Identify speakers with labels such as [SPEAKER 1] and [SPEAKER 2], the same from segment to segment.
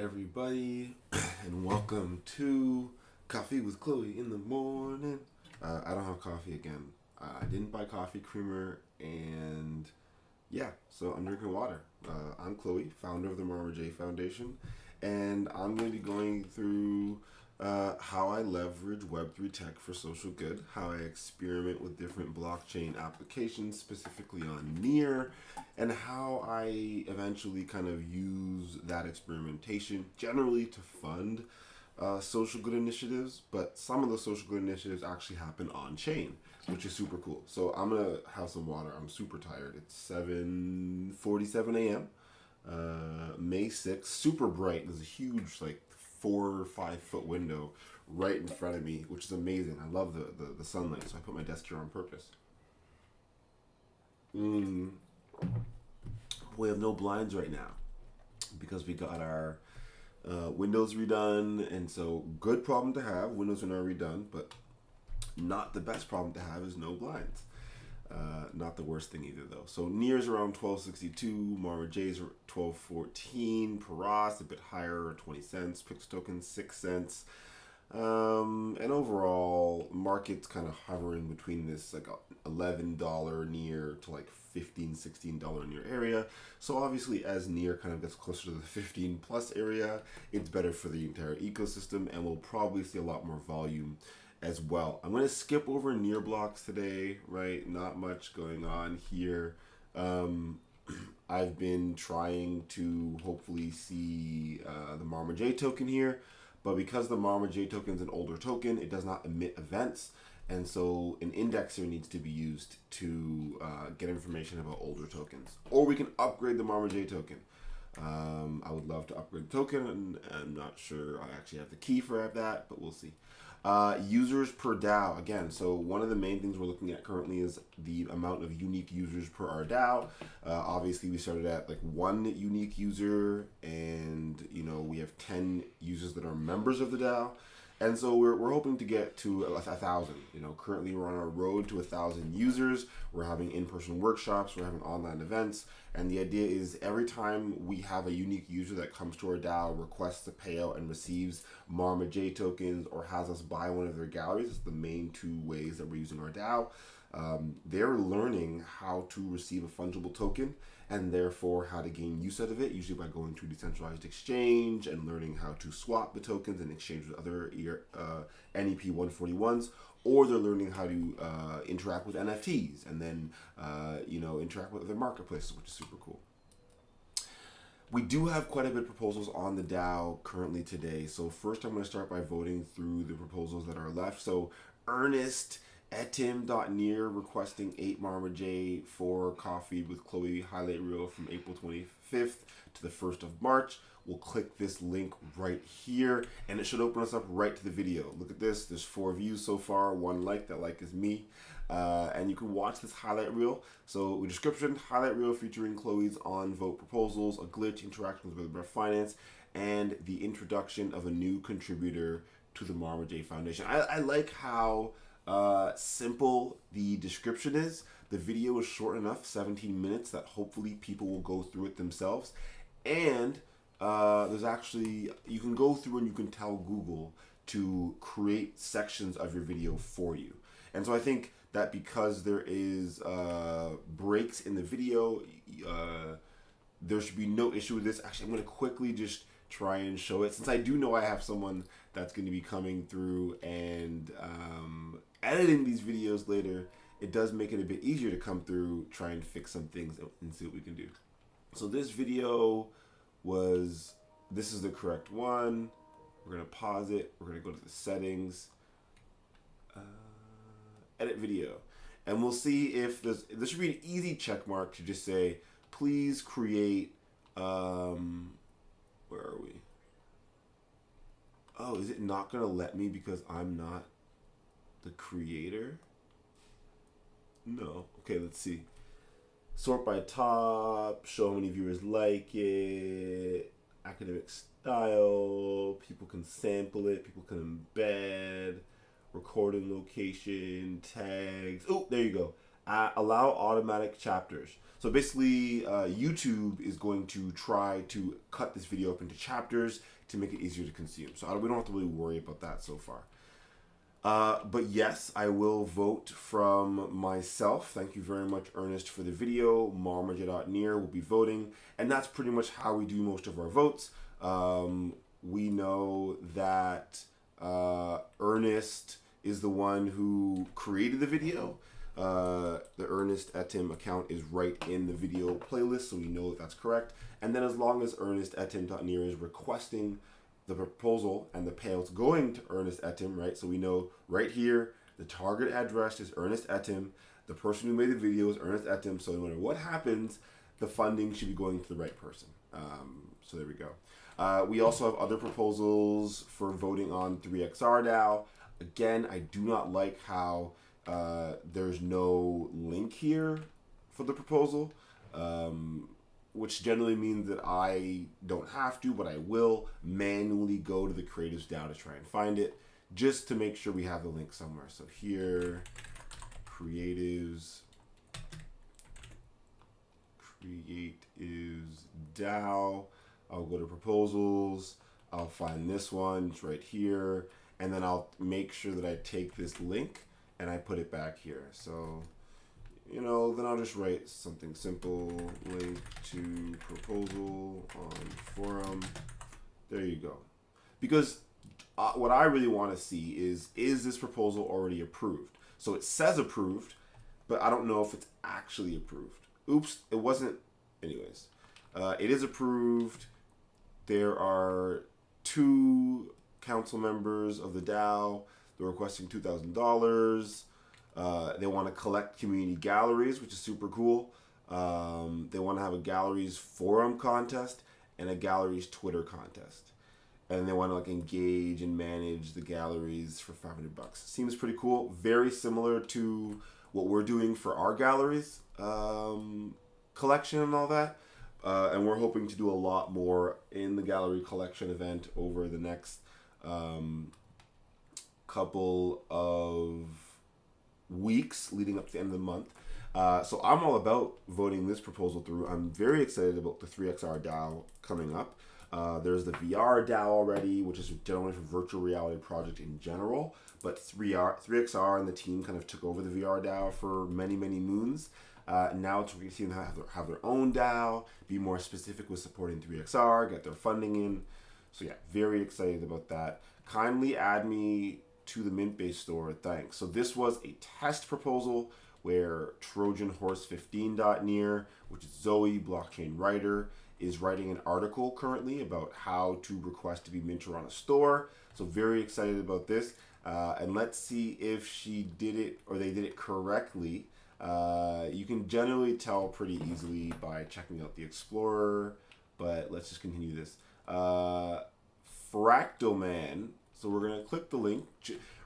[SPEAKER 1] everybody, and welcome to Coffee with Chloe in the morning. I don't have coffee again. I didn't buy coffee creamer, and yeah, so I'm drinking water. I'm Chloe, founder of the Marma Foundation, and I'm going to be going through how I leverage Web3 tech for social good, how I experiment with different blockchain applications, specifically on Near, and how I eventually kind of use that experimentation generally to fund social good initiatives, but some of the social good initiatives actually happen on chain, which is super cool. So I'm gonna have some water. I'm super tired. It's 7:47 a.m. May 6th, super bright. There's a huge, like, 4 or 5 foot window right in front of me, which is amazing. I love the sunlight, so I put my desk here on purpose. We have no blinds right now because we got our windows redone, and so good problem to have. Windows are now redone, but not the best problem to have is no blinds. Not the worst thing either, though. So Near's around 12.62, Marma J's 12.14, Paras a bit higher, 20 cents, Pix token 6 cents. And overall, market's kind of hovering between this like $11 Near to like $15, $16 Near area. So obviously, as Near kind of gets closer to the 15 plus area, it's better for the entire ecosystem, and we'll probably see a lot more volume as well. I'm going to skip over Near blocks today, right? Not much going on here. I've been trying to hopefully see the Marma J token here, but because the Marma J token is an older token, it does not emit events, and so an indexer needs to be used to get information about older tokens. Or we can upgrade the Marma J token. I would love to upgrade the token, and I'm not sure I actually have the key for that, but we'll see. Users per DAO, again, so one of the main things we're looking at currently is the amount of unique users per our DAO. Obviously, we started at like 1 unique user, and we have 10 users that are members of the DAO. And so we're hoping to get to 1,000. Currently we're on our road to 1,000 users. We're having in-person workshops. We're having online events. And the idea is every time we have a unique user that comes to our DAO, requests a payout, and receives Marma J tokens, or has us buy one of their galleries, it's the main 2 ways that we're using our DAO. They're learning how to receive a fungible token, and therefore how to gain use out of it, usually by going to a decentralized exchange and learning how to swap the tokens and exchange with other NEP 141s, or they're learning how to interact with NFTs and then interact with other marketplaces, which is super cool. We do have quite a bit of proposals on the DAO currently today. So first I'm going to start by voting through the proposals that are left. So Ernest Etim.near requesting 8 Marma J for Coffee with Chloe highlight reel from April 25th to the 1st of March. We'll click this link right here, and it should open us up right to the video. Look at this. There's 4 views so far, 1 like. That like is me. And you can watch this highlight reel. So description, highlight reel featuring Chloe's on-vote proposals, a glitch, interactions with Breath Finance, and the introduction of a new contributor to the Marma J Foundation. I like how simple the description is. The video is short enough, 17 minutes, that hopefully people will go through it themselves. And there's actually, you can go through and you can tell Google to create sections of your video for you. And so I think that because there is breaks in the video, there should be no issue with this. Actually, I'm going to quickly just try and show it, since I do know I have someone that's going to be coming through and editing these videos later. It does make it a bit easier to come through, try and fix some things, and see what we can do. So this video this is the correct one. We're going to pause it. We're going to go to the settings, edit video, and we'll see if there should be an easy check mark to just say, please create, where are we? Oh, is it not going to let me because I'm not the creator? No. Okay, let's see. Sort by top, show how many viewers like it, academic style, people can sample it, people can embed, recording location, tags. Oh, there you go. Allow automatic chapters. So basically, YouTube is going to try to cut this video up into chapters to make it easier to consume. So we don't have to really worry about that so far. But yes, I will vote from myself. Thank you very much, Ernest, for the video. Marmaj.near will be voting. And that's pretty much how we do most of our votes. We know that Ernest is the one who created the video. The Ernest Etim account is right in the video playlist, so we know that that's correct. And then as long as Ernest Etim.near is requesting the proposal and the payouts going to Ernest Etim, right? So we know right here, the target address is Ernest Etim. The person who made the video is Ernest Etim. So no matter what happens, the funding should be going to the right person. So there we go. We also have other proposals for voting on 3XR DAO. Again, I do not like how there's no link here for the proposal. Which generally means that I don't have to, but I will manually go to the Creatives DAO to try and find it, just to make sure we have the link somewhere. So here, Creatives DAO. I'll go to Proposals. I'll find this one. It's right here. And then I'll make sure that I take this link and I put it back here. So, you know, then I'll just write something simple, link to proposal on forum. There you go. Because what I really want to see is this proposal already approved? So it says approved, but I don't know if it's actually approved. Oops, it wasn't. Anyways, it is approved. There are 2 council members of the DAO. They're requesting $2,000. They want to collect community galleries, which is super cool. They want to have a galleries forum contest and a galleries Twitter contest. And they want to like engage and manage the galleries for $500. Seems pretty cool. Very similar to what we're doing for our galleries collection and all that. And we're hoping to do a lot more in the gallery collection event over the next couple of weeks leading up to the end of the month. So I'm all about voting this proposal through. I'm very excited about the 3XR DAO coming up. There's the VR DAO already, which is generally for virtual reality project in general. But 3XR and the team kind of took over the VR DAO for many, many moons. Now it's we see them have their own DAO, be more specific with supporting 3XR, get their funding in. So yeah, very excited about that. Kindly add me to the Mint-based store, thanks. So this was a test proposal where Trojan Horse 15.near, which is Zoe, blockchain writer, is writing an article currently about how to request to be minted on a store. So very excited about this. And let's see if she did it or they did it correctly. You can generally tell pretty easily by checking out the Explorer, but let's just continue this. Fractal Man. So we're going to click the link.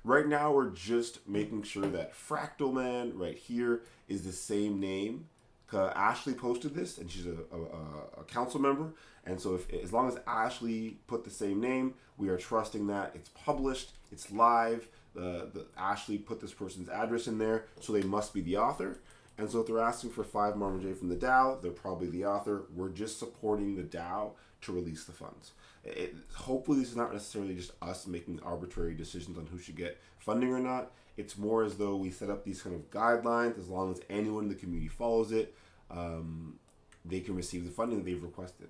[SPEAKER 1] Right now, we're just making sure that Fractal Man right here is the same name. Ashley posted this, and she's a council member. And so as long as Ashley put the same name, we are trusting that it's published, it's live. Ashley put this person's address in there, so they must be the author. And so if they're asking for 5 marmaj from the DAO, they're probably the author. We're just supporting the DAO to release the funds. Hopefully this is not necessarily just us making arbitrary decisions on who should get funding or not. It's more as though we set up these kind of guidelines. As long as anyone in the community follows it, they can receive the funding that they've requested.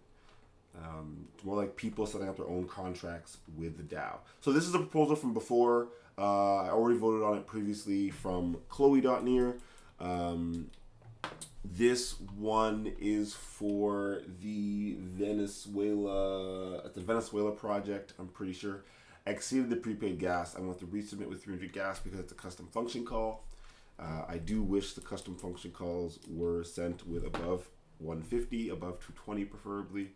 [SPEAKER 1] It's more like people setting up their own contracts with the DAO. So this is a proposal from before. I already voted on it previously from Chloe.near. This one is for the Venezuela project, I'm pretty sure. Exceeded the prepaid gas. I want to resubmit with 300 gas because it's a custom function call. I do wish the custom function calls were sent with above 150, above 220 preferably.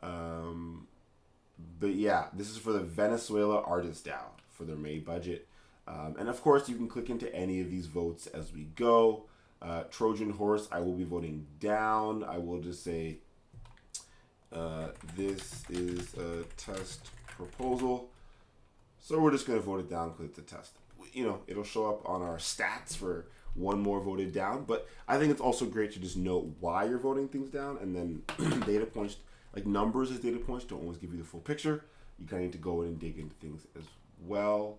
[SPEAKER 1] But yeah, this is for the Venezuela Artist DAO for their May budget. And of course, you can click into any of these votes as we go. Trojan Horse, I will be voting down. I will just say this is a test proposal. So we're just going to vote it down because it's a test. it'll show up on our stats for one more voted down. But I think it's also great to just know why you're voting things down, and then data points, like numbers as data points, don't always give you the full picture. You kind of need to go in and dig into things as well.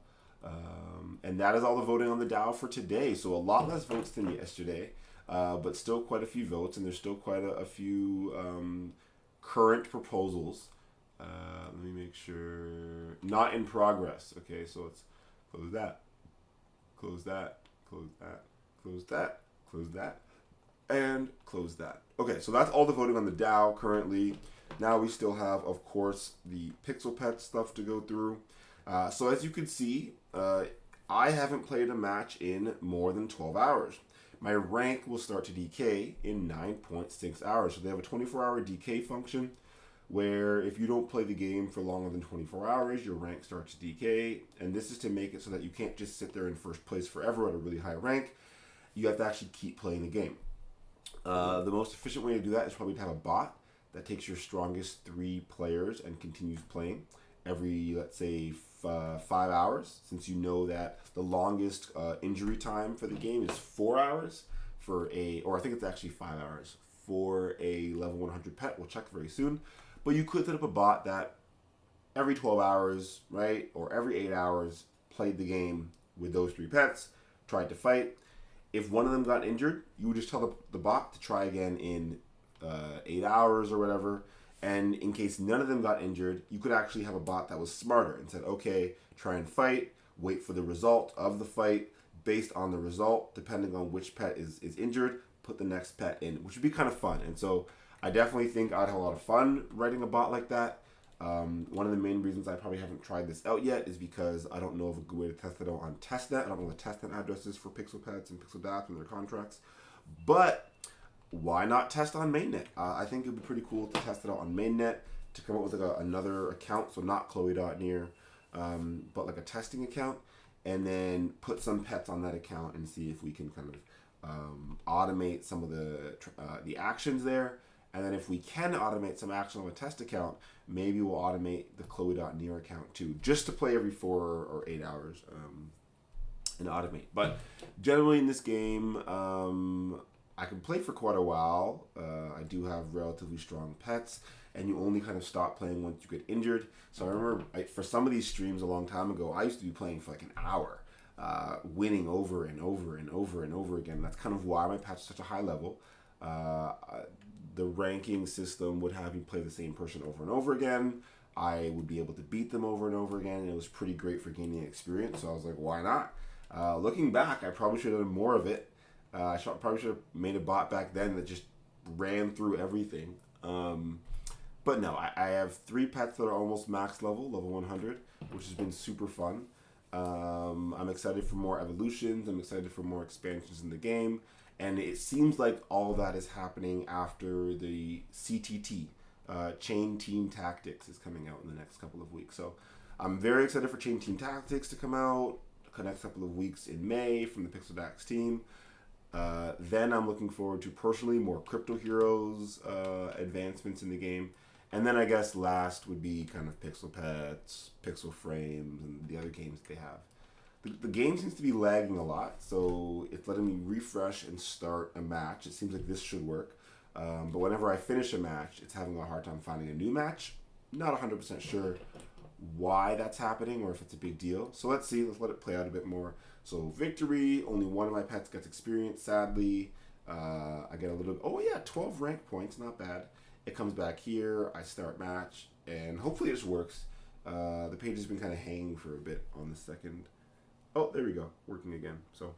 [SPEAKER 1] And that is all the voting on the DAO for today. So a lot less votes than yesterday, but still quite a few votes, and there's still quite a few current proposals. Let me make sure. Not in progress. Okay, so let's close that, close that, close that, close that, close that, and close that. Okay, so that's all the voting on the DAO currently. Now we still have, of course, the Pixel Pet stuff to go through. So as you can see, I haven't played a match in more than 12 hours. My rank will start to decay in 9.6 hours. So they have a 24-hour decay function where if you don't play the game for longer than 24 hours, your rank starts to decay. And this is to make it so that you can't just sit there in first place forever at a really high rank. You have to actually keep playing the game. The most efficient way to do that is probably to have a bot that takes your strongest 3 players and continues playing every, let's say, 5 hours, since you know that the longest injury time for the game is 4 hours or I think it's actually 5 hours for a level 100 pet. We'll check very soon. But you could set up a bot that every 12 hours, right, or every 8 hours, played the game with those 3 pets, tried to fight. If one of them got injured, you would just tell the bot to try again in 8 hours or whatever. And in case none of them got injured, you could actually have a bot that was smarter and said, okay, try and fight, wait for the result of the fight. Based on the result, depending on which pet is injured, put the next pet in, which would be kind of fun. And so I definitely think I'd have a lot of fun writing a bot like that. One of the main reasons I probably haven't tried this out yet is because I don't know of a good way to test it out on testnet. I don't know the testnet addresses for Pixel Pets and Pixel Dapps and their contracts. But why not test on mainnet? I think it would be pretty cool to test it out on mainnet, to come up with like another account, so not Chloe.near, but like a testing account, and then put some pets on that account and see if we can kind of automate some of the actions there. And then if we can automate some action on a test account, maybe we'll automate the Chloe.near account too, just to play every 4 or 8 hours and automate. But generally in this game, I can play for quite a while. I do have relatively strong pets, and you only kind of stop playing once you get injured. So I remember for some of these streams a long time ago, I used to be playing for like an hour, winning over and over and over and over again. That's kind of why my pet's such a high level. The ranking system would have you play the same person over and over again. I would be able to beat them over and over again, and it was pretty great for gaining experience. So I was like, why not? Looking back, I probably should have done more of it. I probably should have made a bot back then that just ran through everything. But no, I have 3 pets that are almost max level 100, which has been super fun. I'm excited for more evolutions. I'm excited for more expansions in the game. And it seems like all that is happening after the CTT, Chain Team Tactics, is coming out in the next couple of weeks. So I'm very excited for Chain Team Tactics to come out the next couple of weeks in May from the Pixel Dax team. Then I'm looking forward to, personally, more Crypto Heroes advancements in the game. And then I guess last would be kind of Pixel Pets, Pixel Frames, and the other games they have. The game seems to be lagging a lot, so it's letting me refresh and start a match. It seems like this should work. But whenever I finish a match, it's having a hard time finding a new match. Not 100% sure why that's happening or if it's a big deal. So let's see. Let's let it play out a bit more. So victory, only one of my pets gets experience, sadly. I get a little, 12 rank points, not bad. It comes back here, I start match, and hopefully this works. The page has been kind of hanging for a bit on the second. Oh, there we go, working again. So,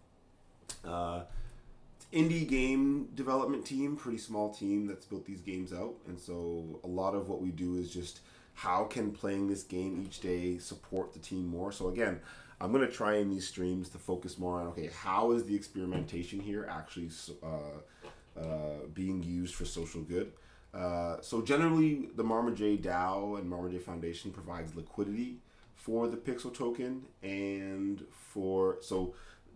[SPEAKER 1] indie game development team, pretty small team that's built these games out. And so a lot of what we do is just how can playing this game each day support the team more. So again, I'm going to try in these streams to focus more on, okay, how is the experimentation here actually being used for social good? So generally, the Marmaj DAO and Marmaj Foundation provides liquidity for the Pixel token and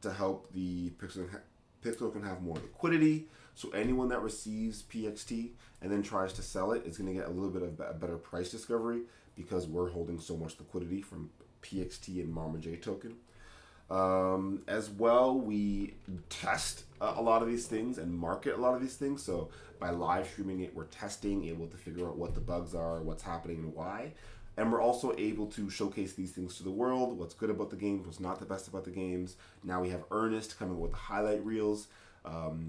[SPEAKER 1] to help the Pixel token have more liquidity. So anyone that receives PXT and then tries to sell it is going to get a little bit of a better price discovery because we're holding so much liquidity from PXT and Marmaj token. As well, we test a lot of these things and market a lot of these things. So by live streaming it, we're testing, able to figure out what the bugs are, what's happening, and why. And we're also able to showcase these things to the world, what's good about the games, what's not the best about the games. Now we have Ernest coming with the highlight reels.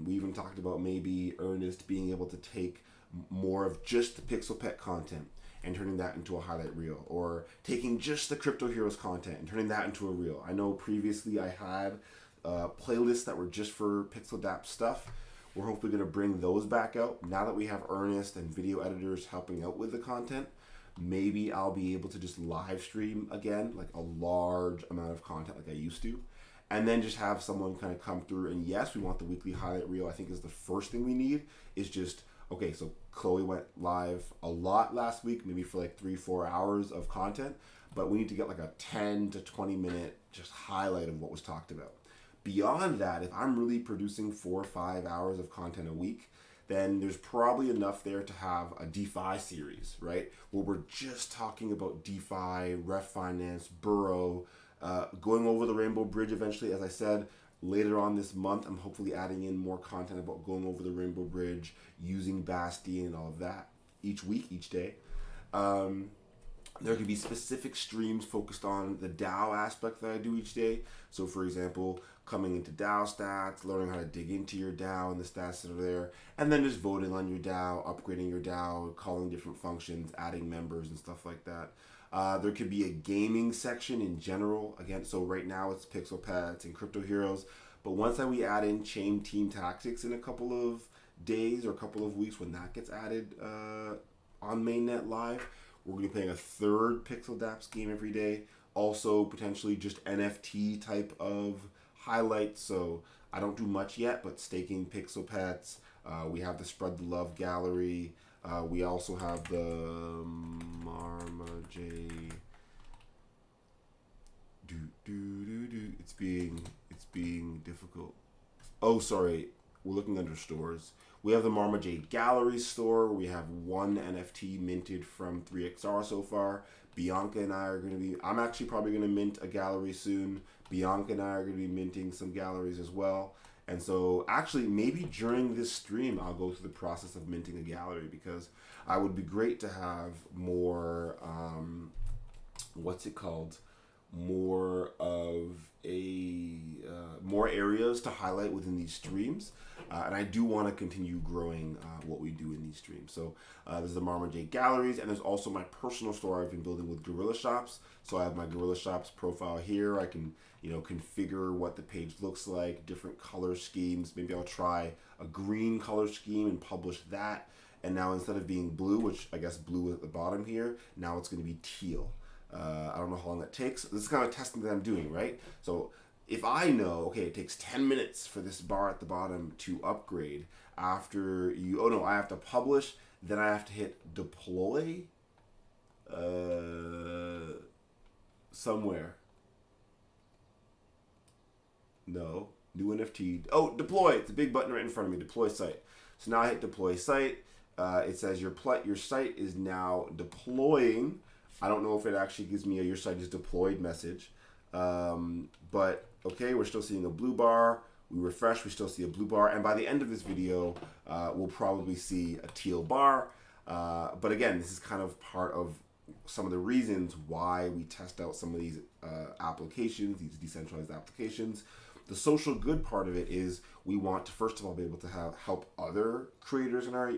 [SPEAKER 1] We even talked about maybe Ernest being able to take more of just the Pixel Pet content and turning that into a highlight reel, or taking just the Crypto Heroes content and turning that into a reel. I know previously I had playlists that were just for Pixel Dapps stuff. We're hopefully going to bring those back out. Now that we have Ernest and video editors helping out with the content, maybe I'll be able to just live stream again, like a large amount of content like I used to. And then just have someone kind of come through. And yes, we want the weekly highlight reel. I think is the first thing we need is just, okay, so Chloe went live a lot last week, maybe for like 3-4 hours of content. But we need to get like a 10 to 20 minute just highlight of what was talked about. Beyond that, if I'm really producing 4 or 5 hours of content a week, then there's probably enough there to have a DeFi series, right? Where we're just talking about DeFi, ref finance, Burrow, going over the Rainbow Bridge eventually. As I said, later on this month, I'm hopefully adding in more content about going over the Rainbow Bridge, using Bastion and all of that each week, each day. There could be specific streams focused on the DAO aspect that I do each day. So for example, coming into DAO stats, learning how to dig into your DAO and the stats that are there, and then just voting on your DAO, upgrading your DAO, calling different functions, adding members and stuff like that. There could be a gaming section in general. Again, so right now it's Pixel Pets and Crypto Heroes. But once we add in Chain Team Tactics in a couple of days or a couple of weeks when that gets added on Mainnet Live, we're going to be playing a third Pixel Dapps game every day. Also, potentially just NFT type of highlights. So I don't do much yet, but staking Pixel Pets. We have the Spread the Love gallery. We also have the Marma J. It's being difficult. Oh, sorry. We're looking under stores. We have the Marma J Galleries store. We have one NFT minted from 3XR so far. Bianca and I are going to be... I'm actually probably going to mint a gallery soon. Bianca and I are going to be minting some galleries as well. And so actually maybe during this stream I'll go through the process of minting a gallery, because I would be great to have more... what's it called? More of a more areas to highlight within these streams, and I do want to continue growing what we do in these streams. So there's the Marma J Galleries, and there's also my personal store I've been building with Gorilla Shops. So I have my Gorilla Shops profile here. I can configure what the page looks like, different color schemes. Maybe I'll try a green color scheme and publish that. And now instead of being blue, which I guess blue is at the bottom here, now it's going to be teal. I don't know how long that takes. This is kind of testing that I'm doing, right? So if I know, okay, it takes 10 minutes for this bar at the bottom to upgrade after you, oh no, I have to publish, then I have to hit deploy somewhere. No, new NFT. Oh, deploy. It's a big button right in front of me, deploy site. So now I hit deploy site. It says your site is now deploying. I don't know if it actually gives me a your site is deployed message. But okay, we're still seeing a blue bar. We refresh, we still see a blue bar. And by the end of this video, we'll probably see a teal bar. But again, this is kind of part of some of the reasons why we test out some of these applications, these decentralized applications. The social good part of it is we want to, first of all, be able to help other creators in our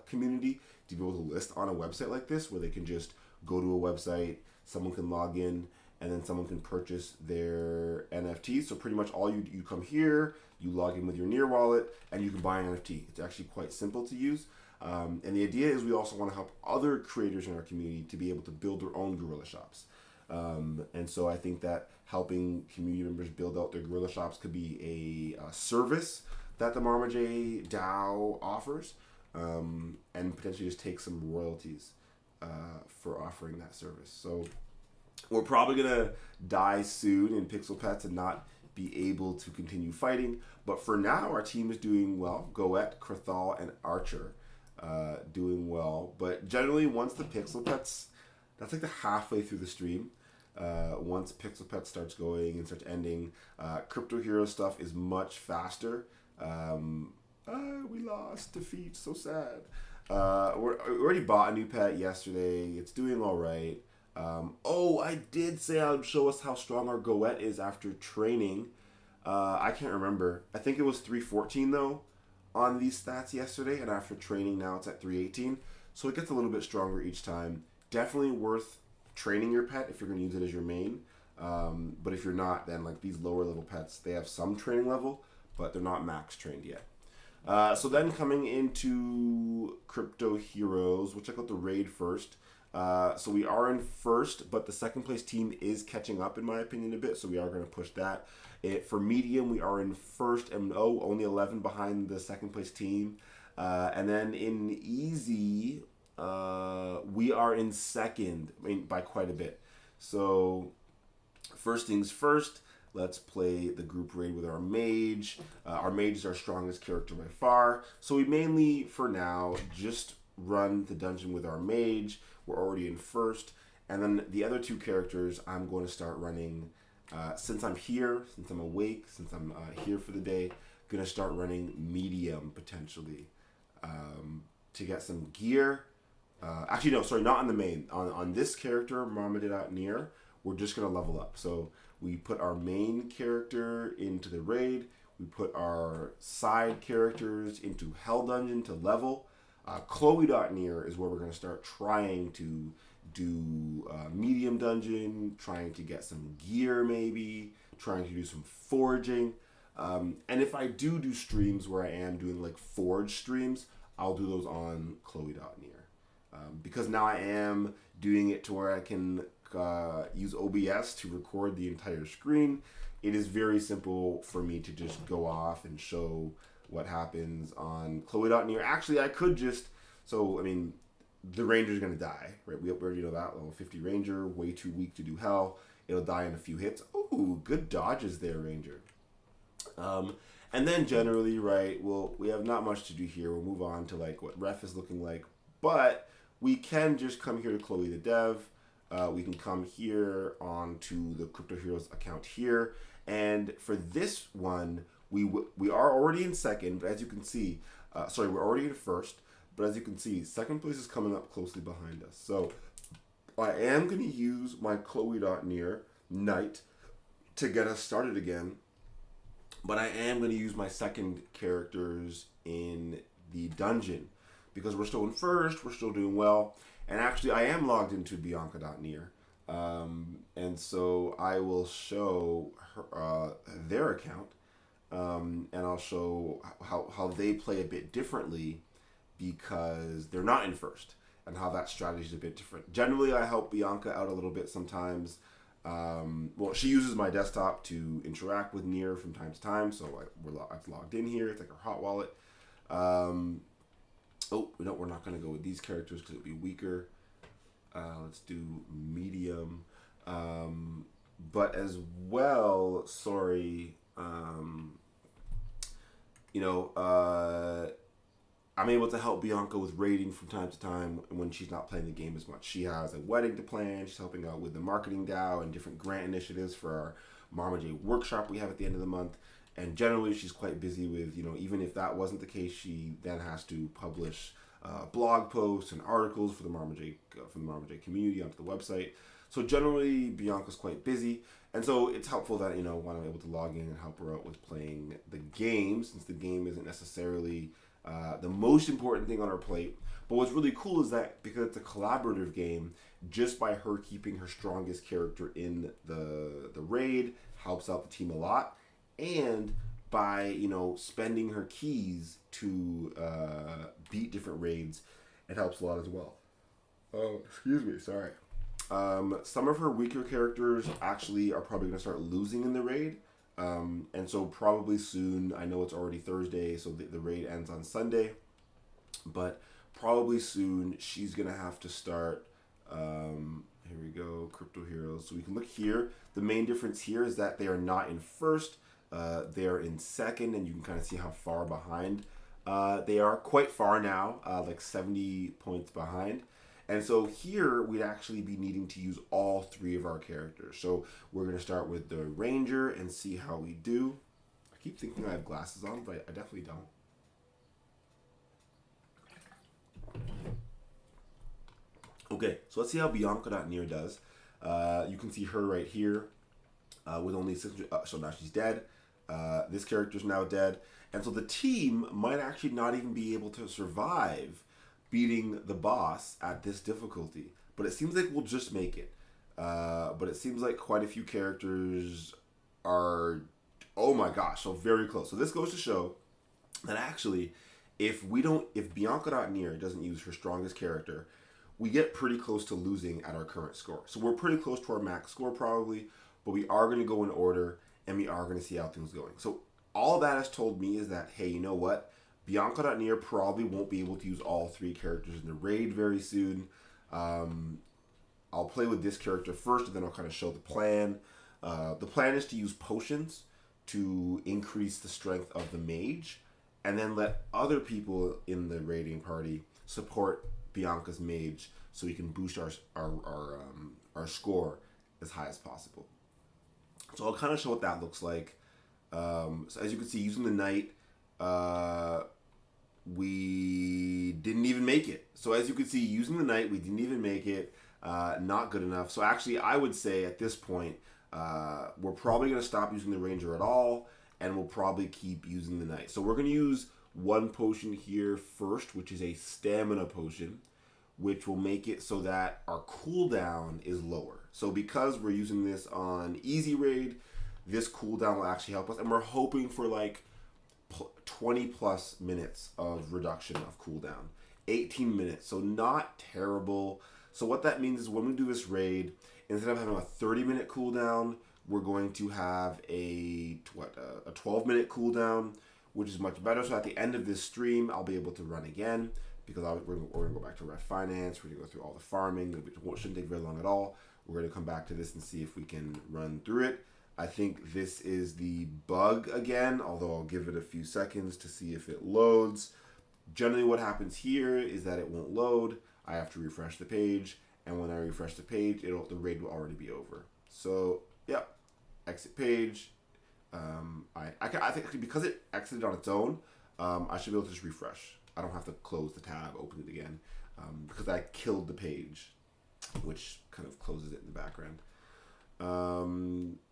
[SPEAKER 1] community to be able to list on a website like this, where they can just go to a website, someone can log in, and then someone can purchase their NFTs. So pretty much all you come here, you log in with your Near wallet, and you can buy an NFT. It's actually quite simple to use. And the idea is we also want to help other creators in our community to be able to build their own Gorilla Shops. And so I think that helping community members build out their Gorilla Shops could be a service that the Marma J DAO offers, and potentially just take some royalties for offering that service. So we're probably gonna die soon in Pixel Pets and not be able to continue fighting. But for now, our team is doing well. Goet, Krathal, and Archer doing well. But generally, once the Pixel Pets, that's like the halfway through the stream. Once Pixel Pet starts going and starts ending, Crypto Hero stuff is much faster. We lost, defeat, so sad. We already bought a new pet yesterday. It's doing all right. I did say I would show us how strong our Goet is after training. I can't remember. I think it was 314 though on these stats yesterday, and after training now it's at 318. So it gets a little bit stronger each time. Definitely worth training your pet if you're going to use it as your main. But if you're not, then like these lower level pets, they have some training level, but they're not max trained yet. So then coming into Crypto Heroes, we'll check out the raid first. So we are in first, but the second place team is catching up in my opinion a bit, so we are going to push that. For medium, we are in first and only 11 behind the second place team. And then in easy, we are in second, by quite a bit. So first things first, let's play the group raid with our mage. Our mage is our strongest character by far. So we mainly, for now, just run the dungeon with our mage. We're already in first. And then the other two characters, I'm going to start running, since I'm here, since I'm awake, since I'm here for the day, going to start running medium potentially to get some gear. Actually, no, sorry, not on the main. On this character, Marma did out near, we're just going to level up. So we put our main character into the raid. We put our side characters into Hell Dungeon to level. Chloe.near is where we're going to start trying to do medium dungeon, trying to get some gear maybe, trying to do some foraging. And if I do streams where I am doing like forge streams, I'll do those on Chloe.near. Because now I am doing it to where I can use OBS to record the entire screen. It is very simple for me to just go off and show what happens on Chloe.near. Actually, I could just, the ranger's going to die, right? We already know that. Level 50 ranger, way too weak to do hell. It'll die in a few hits. Ooh, good dodges there, ranger. And then generally, right, we have not much to do here. We'll move on to like what ref is looking like. But we can just come here to Chloe the Dev. We can come here onto the Crypto Heroes account here. And for this one, we are already in second, but as you can see, we're already in first, but as you can see, second place is coming up closely behind us. So I am going to use my Chloe.near Knight to get us started again, but I am going to use my second characters in the dungeon because we're still in first, we're still doing well, and actually I am logged into Bianca.near. And so I will show her, their account, and I'll show how they play a bit differently because they're not in first and how that strategy is a bit different. Generally, I help Bianca out a little bit sometimes. She uses my desktop to interact with Near from time to time, so I've logged in here. It's like her hot wallet. We're not going to go with these characters because it would be weaker. Let's do medium. But as well, I'm able to help Bianca with raiding from time to time when she's not playing the game as much. She has a wedding to plan. She's helping out with the marketing DAO and different grant initiatives for our Marmaj workshop we have at the end of the month. And generally, she's quite busy with, even if that wasn't the case, she then has to publish blog posts and articles for the Marmaj community onto the website. So generally, Bianca's quite busy. And so it's helpful that, when I'm able to log in and help her out with playing the game, since the game isn't necessarily the most important thing on our plate. But what's really cool is that because it's a collaborative game, just by her keeping her strongest character in the raid helps out the team a lot. And by, spending her keys to beat different raids, it helps a lot as well. Oh, excuse me, sorry. Some of her weaker characters actually are probably going to start losing in the raid. And so probably soon, I know it's already Thursday, so the raid ends on Sunday, but probably soon she's going to have to start, here we go, Crypto Heroes. So we can look here. The main difference here is that they are not in first, they are in second, and you can kind of see how far behind they are. Quite far now, like 70 points behind. And so here we'd actually be needing to use all 3 of our characters. So we're going to start with the Ranger and see how we do. I keep thinking I have glasses on, but I definitely don't. Okay, so let's see how Bianca.near does. You can see her right here with only 600. So now she's dead. This character's now dead. And so the team might actually not even be able to survive beating the boss at this difficulty. But it seems like we'll just make it. But it seems like quite a few characters are, oh my gosh, so very close. So this goes to show that actually, if Bianca.near doesn't use her strongest character, we get pretty close to losing at our current score. So we're pretty close to our max score probably, but we are going to go in order and we are going to see how things are going. So all that has told me is that, hey, you know what? Bianca.near probably won't be able to use all 3 characters in the raid very soon. I'll play with this character first, and then I'll kind of show the plan. The plan is to use potions to increase the strength of the mage, and then let other people in the raiding party support Bianca's mage so we can boost our score as high as possible. So I'll kind of show what that looks like. So as you can see, using the knight, we didn't even make it. So as you can see, using the knight, we didn't even make it. Not good enough. So actually, I would say at this point, we're probably going to stop using the ranger at all, and we'll probably keep using the knight. So we're going to use one potion here first, which is a stamina potion, which will make it so that our cooldown is lower. So because we're using this on easy raid, this cooldown will actually help us, and we're hoping for like 20 plus minutes of reduction of cooldown. 18 minutes, so not terrible. So what that means is when we do this raid, instead of having a 30-minute cooldown, we're going to have a 12-minute cooldown, which is much better. So at the end of this stream, I'll be able to run again, because we're going to go back to Ref Finance. We're going to go through all the farming. It shouldn't take very long at all. We're going to come back to this and see if we can run through it. I think this is the bug again, although I'll give it a few seconds to see if it loads. Generally what happens here is that it won't load. I have to refresh the page, and when I refresh the page, the raid will already be over. So, yep, exit page. I think actually because it exited on its own, I should be able to just refresh. I don't have to close the tab, open it again, because I killed the page, which kind of closes it in the background.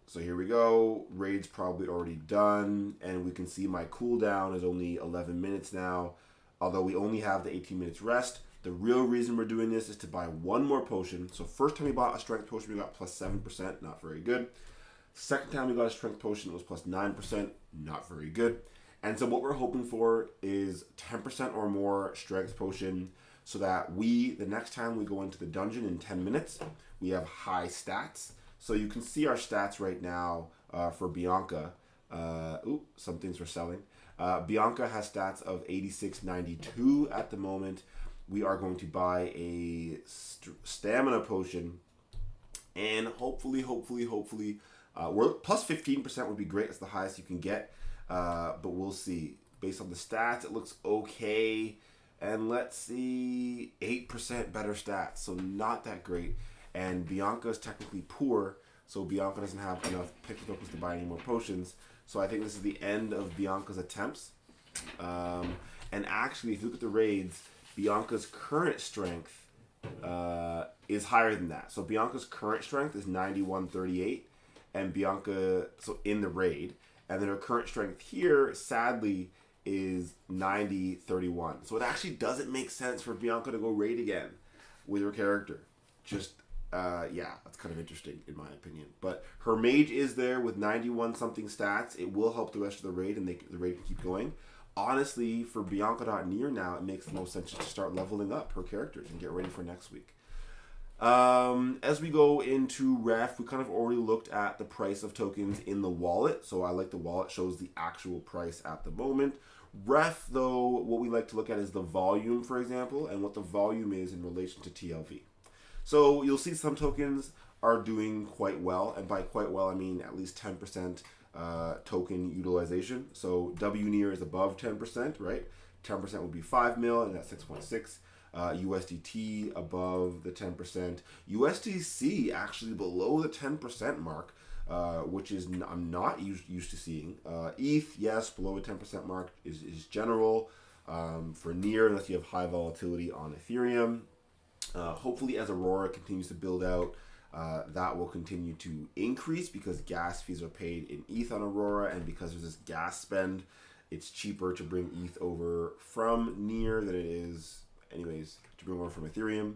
[SPEAKER 1] So here we go. Raid's probably already done, and we can see my cooldown is only 11 minutes now, although we only have the 18 minutes rest. The real reason we're doing this is to buy one more potion. So first time we bought a strength potion, we got plus 7%, not very good. Second time we got a strength potion, it was plus 9%, not very good. And so what we're hoping for is 10% or more strength potion, so that the next time we go into the dungeon in 10 minutes, we have high stats. So you can see our stats right now for Bianca. Some things we're selling. Bianca has stats of 86.92 at the moment. We are going to buy a stamina potion, and hopefully, we're plus 15% would be great. That's the highest you can get, but we'll see. Based on the stats, it looks okay, and let's see, 8% better stats, so not that great. And Bianca is technically poor, so Bianca doesn't have enough picture tokens to buy any more potions. So I think this is the end of Bianca's attempts. And actually, if you look at the raids, Bianca's current strength is higher than that. So Bianca's current strength is 91.38, and Bianca, so in the raid, and then her current strength here, sadly, is 90.31. So it actually doesn't make sense for Bianca to go raid again with her character. Just, that's kind of interesting in my opinion. But her mage is there with 91 something stats. It will help the rest of the raid, and the raid can keep going. Honestly, for Bianca.near now, it makes the most sense to start leveling up her characters and get ready for next week. As we go into Ref, we kind of already looked at the price of tokens in the wallet. So I like the wallet, shows the actual price at the moment. Ref, though, what we like to look at is the volume, for example, and what the volume is in relation to TLV. So you'll see some tokens are doing quite well, and by quite well, I mean at least 10% token utilization. So W near is above 10%, right? 10% would be 5 mil, and that's 6.6. USDT above the 10%. USDC actually below the 10% mark, which is I'm not used to seeing. ETH, yes, below the 10% mark is general for near, unless you have high volatility on Ethereum. Hopefully, as Aurora continues to build out, that will continue to increase because gas fees are paid in ETH on Aurora, and because there's this gas spend, it's cheaper to bring ETH over from near than it is, anyways, to bring over from Ethereum.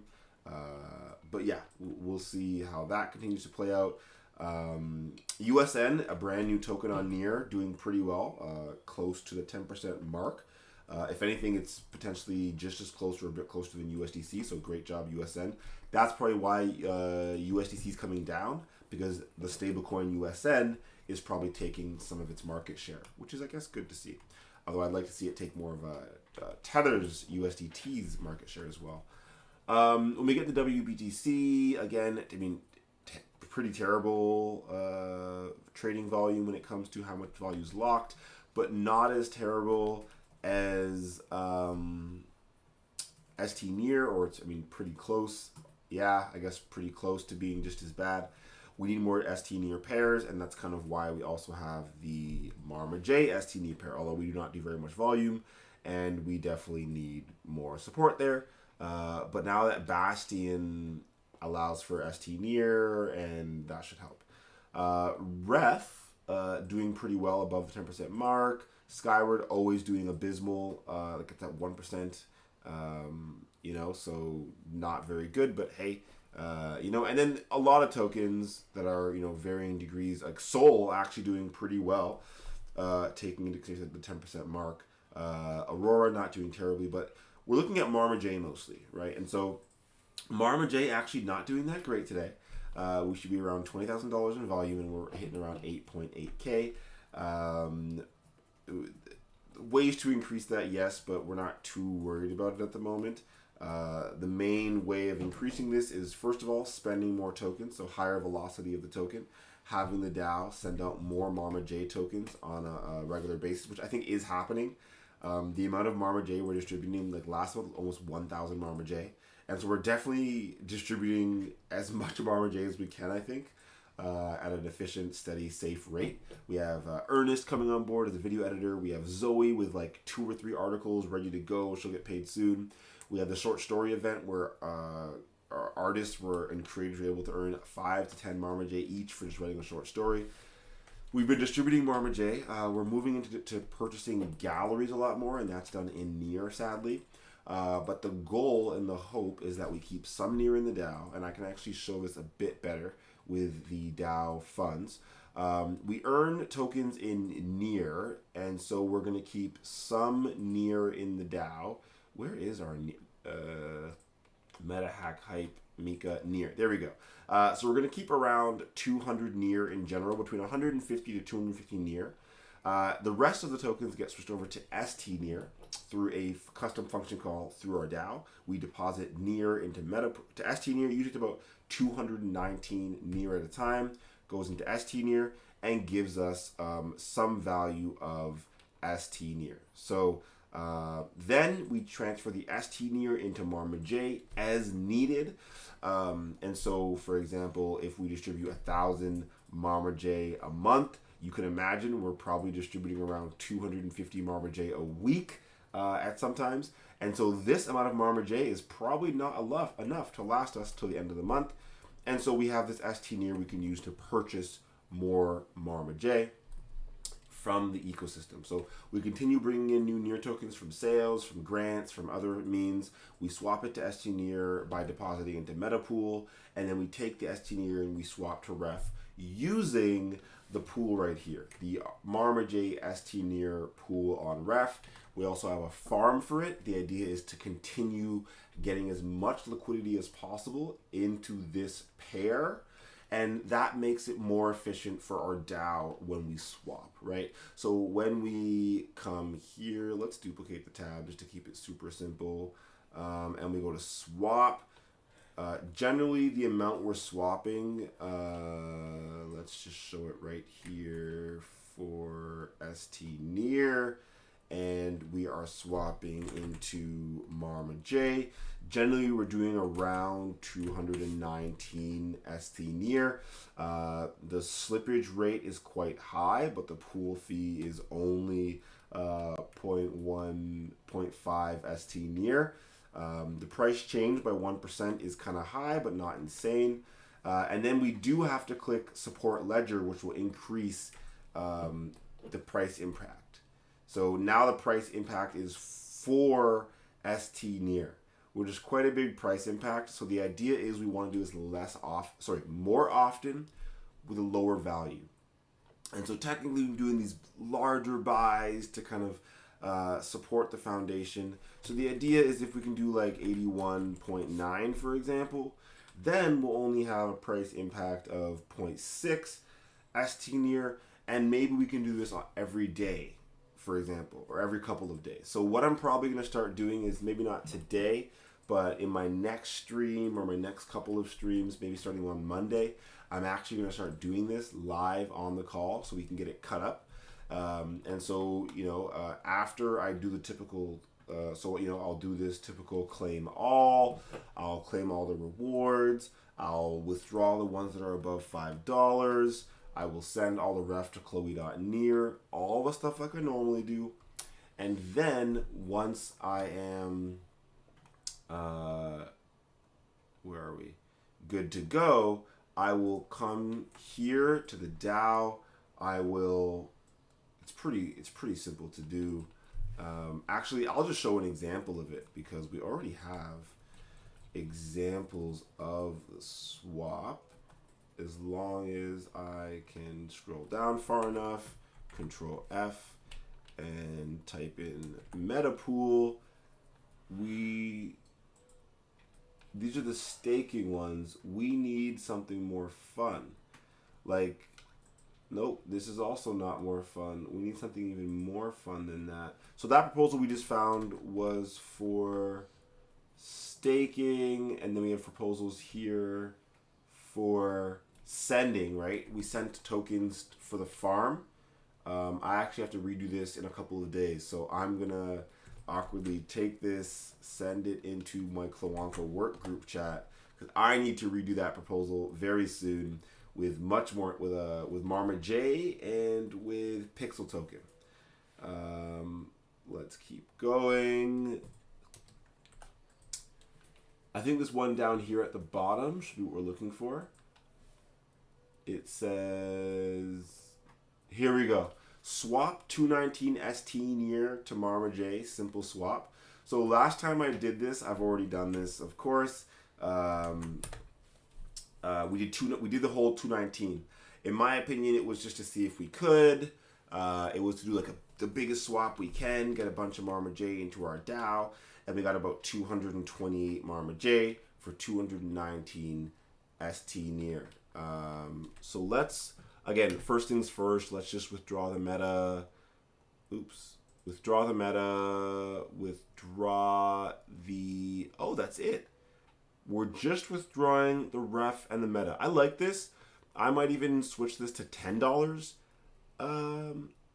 [SPEAKER 1] But yeah, we'll see how that continues to play out. USN, a brand new token on near, doing pretty well, close to the 10% mark. If anything, it's potentially just as close or a bit closer than USDC, so great job, USN. That's probably why USDC is coming down, because the stablecoin USN is probably taking some of its market share, which is, I guess, good to see. Although I'd like to see it take more of Tether's USDT's market share as well. When we get to WBTC, again, I mean, pretty terrible trading volume when it comes to how much volume is locked, but not as terrible as ST near, or it's, I mean, pretty close. Yeah, I guess pretty close to being just as bad. We need more ST near pairs, and that's kind of why we also have the Marma J ST near pair, although we do not do very much volume, and we definitely need more support there. But now that Bastion allows for ST near, and that should help. Ref doing pretty well above the 10% mark. Skyward always doing abysmal, like it's at 1%, so not very good, but hey, and then a lot of tokens that are, varying degrees, like Sol actually doing pretty well, taking into consideration the 10% mark. Aurora not doing terribly, but we're looking at Marma J mostly, right? And so Marma J actually not doing that great today. We should be around $20,000 in volume, and we're hitting around 8.8K. Ways to increase that, yes, but we're not too worried about it at the moment. The main way of increasing this is, first of all, spending more tokens, so higher velocity of the token, having the DAO send out more Marma J tokens on a regular basis, which I think is happening. The amount of Marma J we're distributing, like last month, almost 1,000 Marma J. And so we're definitely distributing as much Marma J as we can, I think, at an efficient, steady, safe rate. We have Ernest coming on board as a video editor. We have Zoe with like 2 or 3 articles ready to go. She'll get paid soon. We have the short story event where our artists and creators were able to earn 5 to 10 Marma J each for just writing a short story. We've been distributing Marma J. We're moving into purchasing galleries a lot more, and that's done in near, sadly. But the goal and the hope is that we keep some near in the DAO, and I can actually show this a bit better with the DAO funds. We earn tokens in near, and so we're going to keep some near in the DAO. Where is our meta hack hype Mika near? There we go. So we're going to keep around 200 near in general, between 150 to 250 near. The rest of the tokens get switched over to ST near through a custom function call through our DAO. We deposit near into to ST near, usually about 219 near at a time, goes into ST near and gives us some value of ST near. So then we transfer the ST near into Marma J as needed. And so, for example, if we distribute 1,000 Marma J a month, you can imagine we're probably distributing around 250 Marma J a week at sometimes. And so this amount of Marma J is probably not enough to last us till the end of the month. And so we have this ST near we can use to purchase more Marma J from the ecosystem. So we continue bringing in new near tokens from sales, from grants, from other means. We swap it to ST near by depositing into Metapool, and then we take the ST near and we swap to Ref using the pool right here, the Marma J ST near pool on Ref. We also have a farm for it. The idea is to continue getting as much liquidity as possible into this pair, and that makes it more efficient for our DAO when we swap, right? So when we come here, let's duplicate the tab just to keep it super simple, and we go to swap. Generally, the amount we're swapping, let's just show it right here for ST near, and we are swapping into Marma J. Generally, we're doing around 219 ST near. The slippage rate is quite high, but the pool fee is only 0.1.5 ST near. The price change by 1% is kind of high, but not insane. And then we do have to click support ledger, which will increase the price impact. So now the price impact is 4 ST near, which is quite a big price impact. So the idea is we want to do this more often with a lower value. And so technically we're doing these larger buys to kind of support the foundation. So the idea is if we can do like 81.9, for example, then we'll only have a price impact of 0.6 ST near, and maybe we can do this on every day, for example, or every couple of days. So what I'm probably going to start doing is maybe not today, but in my next stream or my next couple of streams, maybe starting on Monday, I'm actually going to start doing this live on the call so we can get it cut up. And so, after I do the typical, I'll do this typical claim all, I'll claim all the rewards, I'll withdraw the ones that are above $5, I will send all the ref to Chloe.near, all the stuff like I normally do. And then once I am, where are we? Good to go, I will come here to the DAO. It's pretty simple to do. Actually, I'll just show an example of it because we already have examples of the swap. As long as I can scroll down far enough, Control F, and type in meta pool, these are the staking ones. We need something more fun. Like, nope, this is also not more fun. We need something even more fun than that. So that proposal we just found was for staking, and then we have proposals here for sending, right? We sent tokens for the farm. I actually have to redo this in a couple of days, so I'm gonna awkwardly take this, send it into my Cloanka work group chat, because I need to redo that proposal very soon with much more, with Marma J and with Pixel Token. Let's keep going. I think this one down here at the bottom should be what we're looking for. It says, here we go. Swap 219 ST near to Marma J, simple swap. So last time I did this, I've already done this, of course. We did the whole 219. In my opinion, it was just to see if we could. It was to do like the biggest swap we can, get a bunch of Marma J into our DAO, and we got about 228 Marma J for 219 ST near. So let's, again, first things first, let's just withdraw the meta. Oh, that's it. We're just withdrawing the ref and the meta. I like this. I might even switch this to $10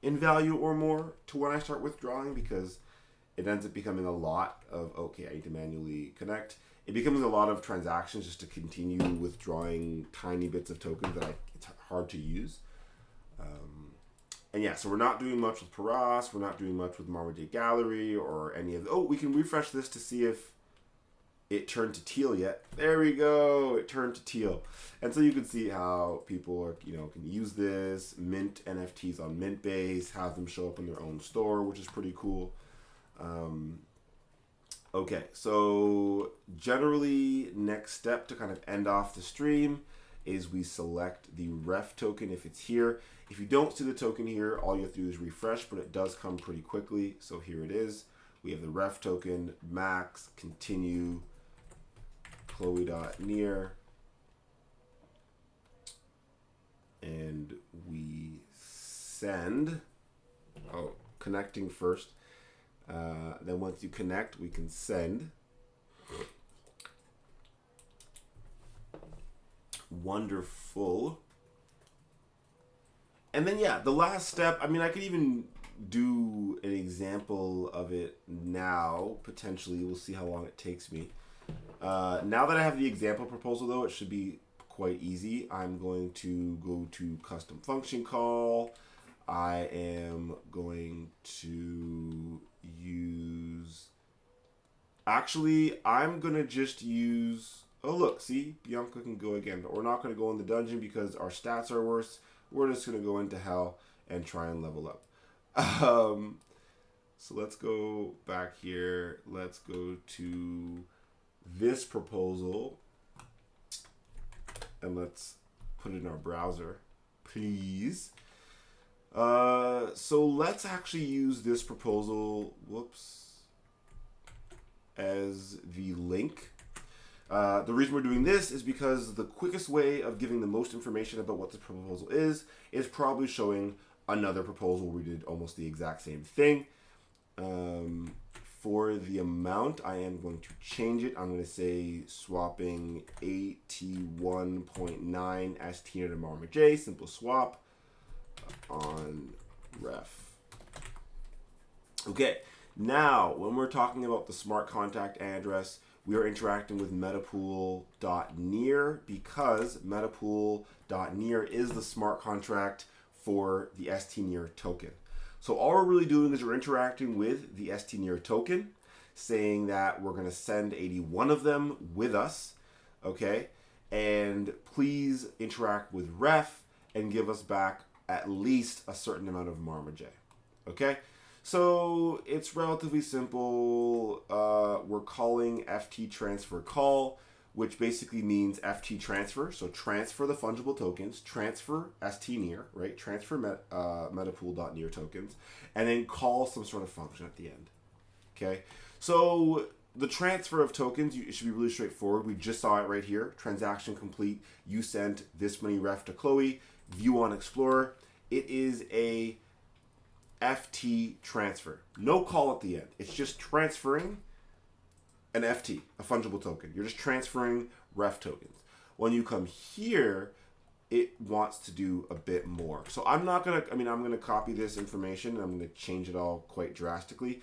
[SPEAKER 1] in value or more to when I start withdrawing, because it ends up becoming a lot of, okay, I need to manually connect. It becomes a lot of transactions just to continue withdrawing tiny bits of tokens that it's hard to use. And yeah, so we're not doing much with Paras. We're not doing much with Marma J Gallery or any of the, we can refresh this to see if it turned to teal yet. There we go. It turned to teal. And so you can see how people are, can use this, mint NFTs on Mintbase, have them show up in their own store, which is pretty cool. Okay, so generally next step to kind of end off the stream is we select the ref token if it's here. If you don't see the token here, all you have to do is refresh, but it does come pretty quickly. So here it is. We have the ref token, max, continue, Chloe.near, and we send, connecting first. Then once you connect, we can send. Wonderful. And then, yeah, the last step, I mean, I could even do an example of it now, potentially. We'll see how long it takes me. Now that I have the example proposal, though, it should be quite easy. I'm going to go to custom function call. I am going to use... Actually, I'm going to just use... Oh, look, see? Bianca can go again. But we're not going to go in the dungeon because our stats are worse. We're just going to go into hell and try and level up. So let's go back here. Let's go to this proposal. And let's put it in our browser, please. So let's actually use this proposal, as the link. The reason we're doing this is because the quickest way of giving the most information about what the proposal is probably showing another proposal where we did almost the exact same thing. For the amount, I am going to change it. I'm going to say swapping 81.9 ST to Marma J, simple swap on ref. Okay, now when we're talking about the smart contract address, we are interacting with metapool.near because metapool.near is the smart contract for the ST-near token. So all we're really doing is we're interacting with the ST-near token, saying that we're going to send 81 of them with us, okay? And please interact with ref and give us back at least a certain amount of Marma J, okay? So it's relatively simple. We're calling FT transfer call, which basically means FT transfer. So transfer the fungible tokens, transfer ST near, right? Transfer metapool.near tokens, and then call some sort of function at the end. Okay. So the transfer of tokens, it should be really straightforward. We just saw it right here. Transaction complete. You sent this many ref to Chloe. View on Explorer. It is a FT transfer. No call at the end. It's just transferring an FT, a fungible token. You're just transferring ref tokens. When you come here, it wants to do a bit more. So I'm not going to, I'm going to copy this information and I'm going to change it all quite drastically.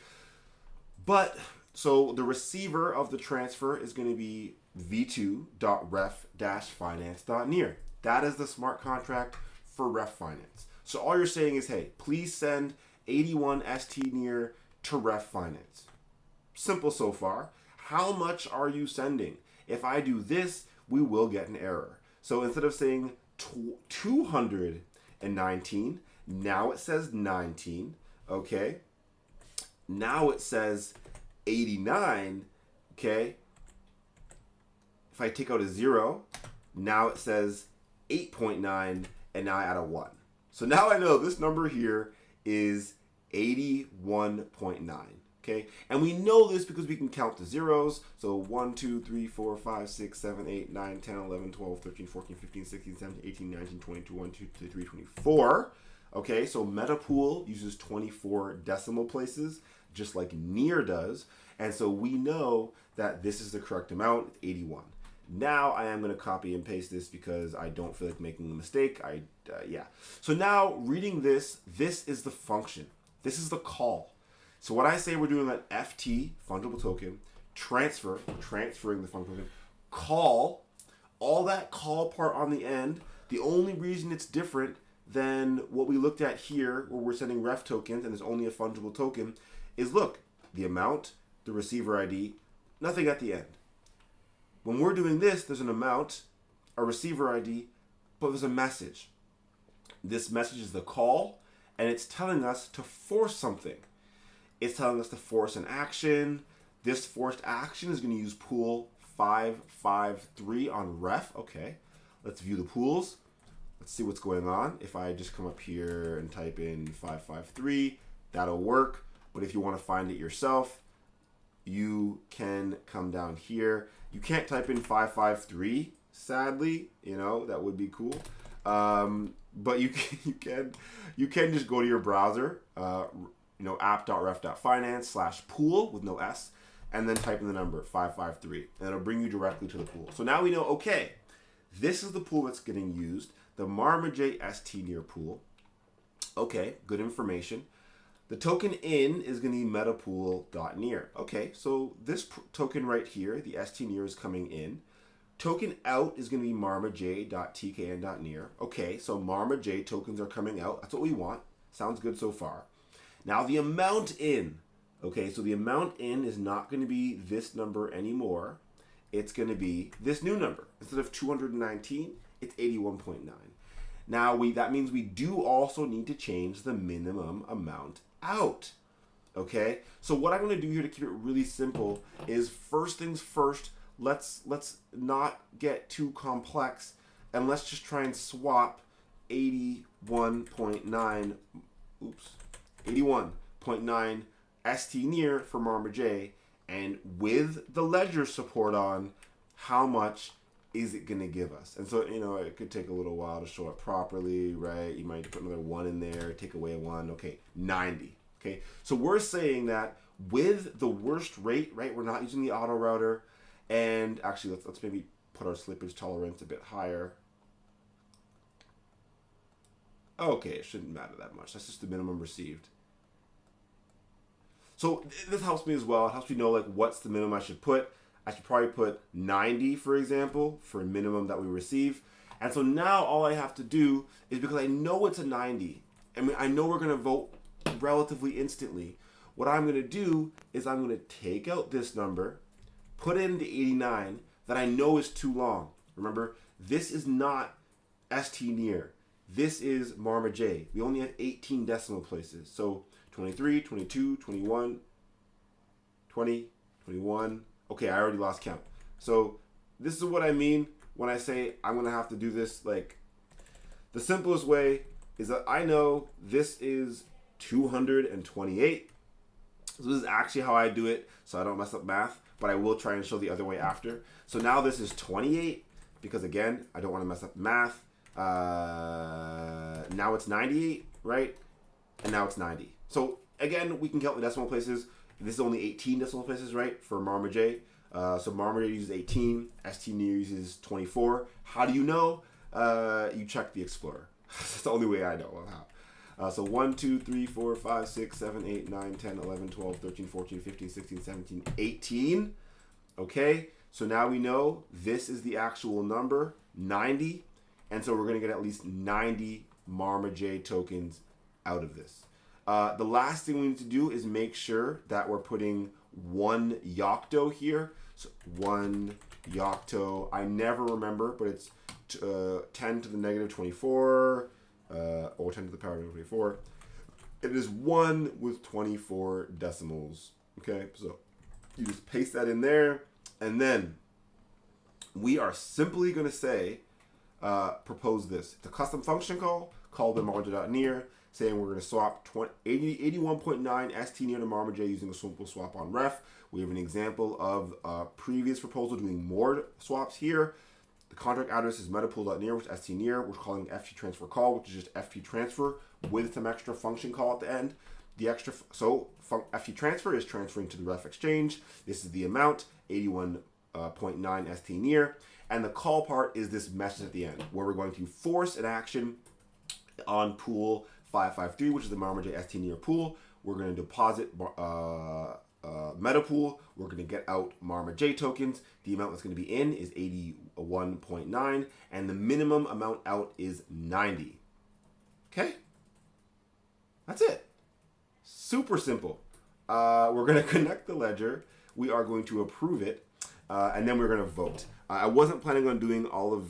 [SPEAKER 1] But, so the receiver of the transfer is going to be v2.ref-finance.near. That is the smart contract for ref finance. So all you're saying is, hey, please send 81 ST near to ref finance. Simple so far. How much are you sending? If I do this, we will get an error. So instead of saying 219, now it says 19, okay? Now it says 89, okay? If I take out a 0, now it says 8.9, and now I add a 1. So now I know this number here is 81.9. Okay, and we know this because we can count the zeros. So 1, 2, 3, 4, 5, 6, 7, 8, 9, 10, 11, 12, 13, 14, 15, 16, 17, 18, 19, 20, 21, 22, 23, 24. Okay, so Metapool uses 24 decimal places, just like Near does. And so we know that this is the correct amount, it's 81. Now I am going to copy and paste this because I don't feel like making a mistake. Yeah. So now reading this, this is the function. This is the call. So what I say we're doing an FT, fungible token, transfer, transferring the fungible token, call, all that call part on the end. The only reason it's different than what we looked at here, where we're sending ref tokens and there's only a fungible token, is look, the amount, the receiver ID, nothing at the end. When we're doing this, there's an amount, a receiver ID, but there's a message. This message is the call, and it's telling us to force something. It's telling us to force an action. This forced action is going to use pool 553 on ref. Okay, let's view the pools. Let's see what's going on. If I just come up here and type in 553, that'll work. But if you want to find it yourself, you can come down here. You can't type in 553, sadly. You know, that would be cool. But you can just go to your browser, app.ref.finance/pool with no S, and then type in the number 553, and it'll bring you directly to the pool. So now we know, okay, this is the pool that's getting used, the Marma J ST near pool. Okay, good information. The token in is going to be metapool.near. Okay, so this token right here, the stnear, is coming in. Token out is going to be marmaj.tkn.near. Okay, so marmaj tokens are coming out. That's what we want. Sounds good so far. Now the amount in. Okay, so the amount in is not going to be this number anymore. It's going to be this new number. Instead of 219, it's 81.9. Now that means we do also need to change the minimum amount out. Okay, so what I'm going to do here to keep it really simple is, first things first, let's not get too complex, and let's just try and swap 81.9 stnear for marmaj, and with the ledger support on, how much is it going to give us? And so, it could take a little while to show it properly, right? You might put another 1 in there, take away a 1. Okay, 90. Okay, so we're saying that with the worst rate, right? We're not using the auto router. And actually, let's maybe put our slippage tolerance a bit higher. Okay, it shouldn't matter that much. That's just the minimum received. So this helps me as well. It helps me know, like, what's the minimum I should put. I should probably put 90, for example, for a minimum that we receive. And so now all I have to do is, because I know it's a 90, I know we're going to vote relatively instantly. What I'm going to do is I'm going to take out this number, put in the 89 that I know is too long. Remember, this is not stnear. This is marmaj. We only have 18 decimal places. So 23, 22, 21, 20, 21. Okay, I already lost count. So this is what I mean when I say I'm going to have to do this. Like, the simplest way is that I know this is 228. So this is actually how I do it, so I don't mess up math, but I will try and show the other way after. So now this is 28, because again, I don't want to mess up math. Now it's 98, right? And now it's 90. So again, we can count the decimal places. This is only 18 decimal places, right, for marmaj. So marmaj uses 18, stnear uses 24. How do you know? You check the Explorer. That's the only way I know how. So 1, 2, 3, 4, 5, 6, 7, 8, 9, 10, 11, 12, 13, 14, 15, 16, 17, 18. Okay, so now we know this is the actual number, 90. And so we're going to get at least 90 marmaj tokens out of this. The last thing we need to do is make sure that we're putting 1 yocto here. So 1 yocto, I never remember, but it's 10 to the negative 24, or 10 to the power of 24. It is 1 with 24 decimals. Okay, so you just paste that in there, and then we are simply going to say, propose this. It's a custom function call called the marmaj.near, saying we're going to swap 81.9 stnear to marmaj using a simple swap on ref. We have an example of a previous proposal doing more swaps here. The contract address is metapool.near, which is stnear. We're calling ft transfer call, which is just ft transfer with some extra function call at the end. The extra, ft transfer is transferring to the ref exchange. This is the amount, 81.9 stnear. And the call part is this message at the end, where we're going to force an action on pool 553, which is the marmaj stnear pool. We're going to deposit metapool. We're going to get out marmaj tokens. The amount that's going to be in is 81.9, and the minimum amount out is 90. Okay? That's it. Super simple. We're going to connect the ledger. We are going to approve it, and then we're going to vote. I wasn't planning on doing all of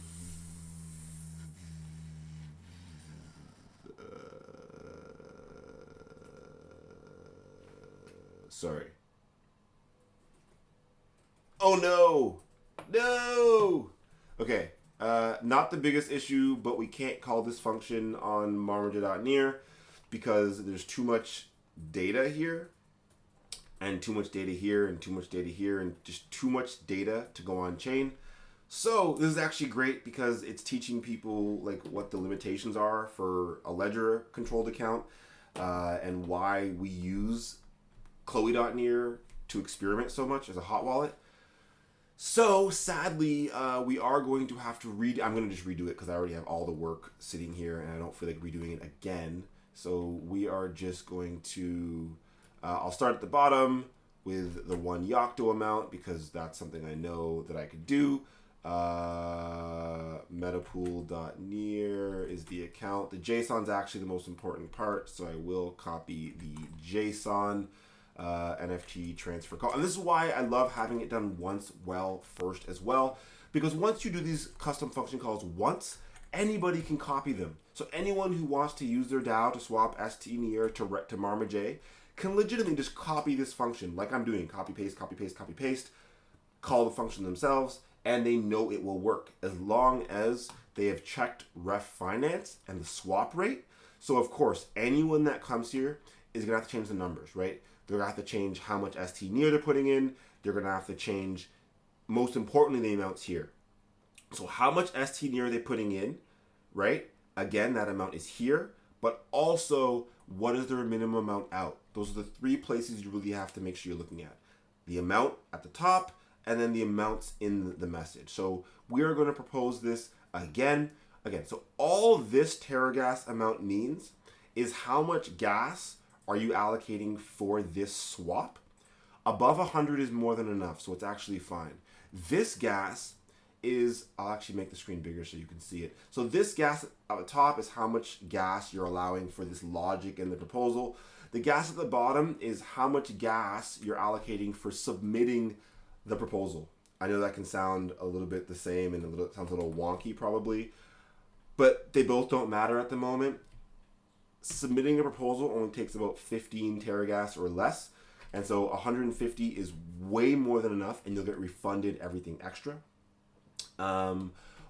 [SPEAKER 1] sorry. Oh no! No! Okay, not the biggest issue, but we can't call this function on marmaj.near because there's too much data here, and too much data here, and too much data here, and just too much data to go on chain. So this is actually great because it's teaching people like what the limitations are for a ledger controlled account, and why we use Chloe.near to experiment so much as a hot wallet. So sadly, we are going to have to I'm going to just redo it because I already have all the work sitting here and I don't feel like redoing it again. So we are just going to, I'll start at the bottom with the 1 Yocto amount because that's something I know that I could do. Metapool.near is the account. The JSON is actually the most important part, so I will copy the JSON NFT transfer call. And this is why I love having it done once first as well, because once you do these custom function calls once, anybody can copy them. So anyone who wants to use their DAO to swap ST near to marmaj can legitimately just copy this function like I'm doing. Copy, paste, copy, paste, copy, paste. Call the function themselves, and they know it will work as long as they have checked ref finance and the swap rate. So of course, anyone that comes here is gonna have to change the numbers, right? They're gonna have to change how much ST near they're putting in. They're gonna have to change, most importantly, the amounts here. So how much ST near are they putting in, right? Again, that amount is here, but also what is their minimum amount out? Those are the 3 places you really have to make sure you're looking at. The amount at the top, and then the amounts in the message. So we are going to propose this again. So all this TerraGas amount means is how much gas are you allocating for this swap? Above 100 is more than enough, so it's actually fine. This gas is, I'll actually make the screen bigger so you can see it. So this gas at the top is how much gas you're allowing for this logic in the proposal. The gas at the bottom is how much gas you're allocating for submitting the proposal. I know that can sound a little bit the same and sounds a little wonky probably, but they both don't matter at the moment. Submitting a proposal only takes about 15 TerraGas or less, and so 150 is way more than enough, and you'll get refunded everything extra.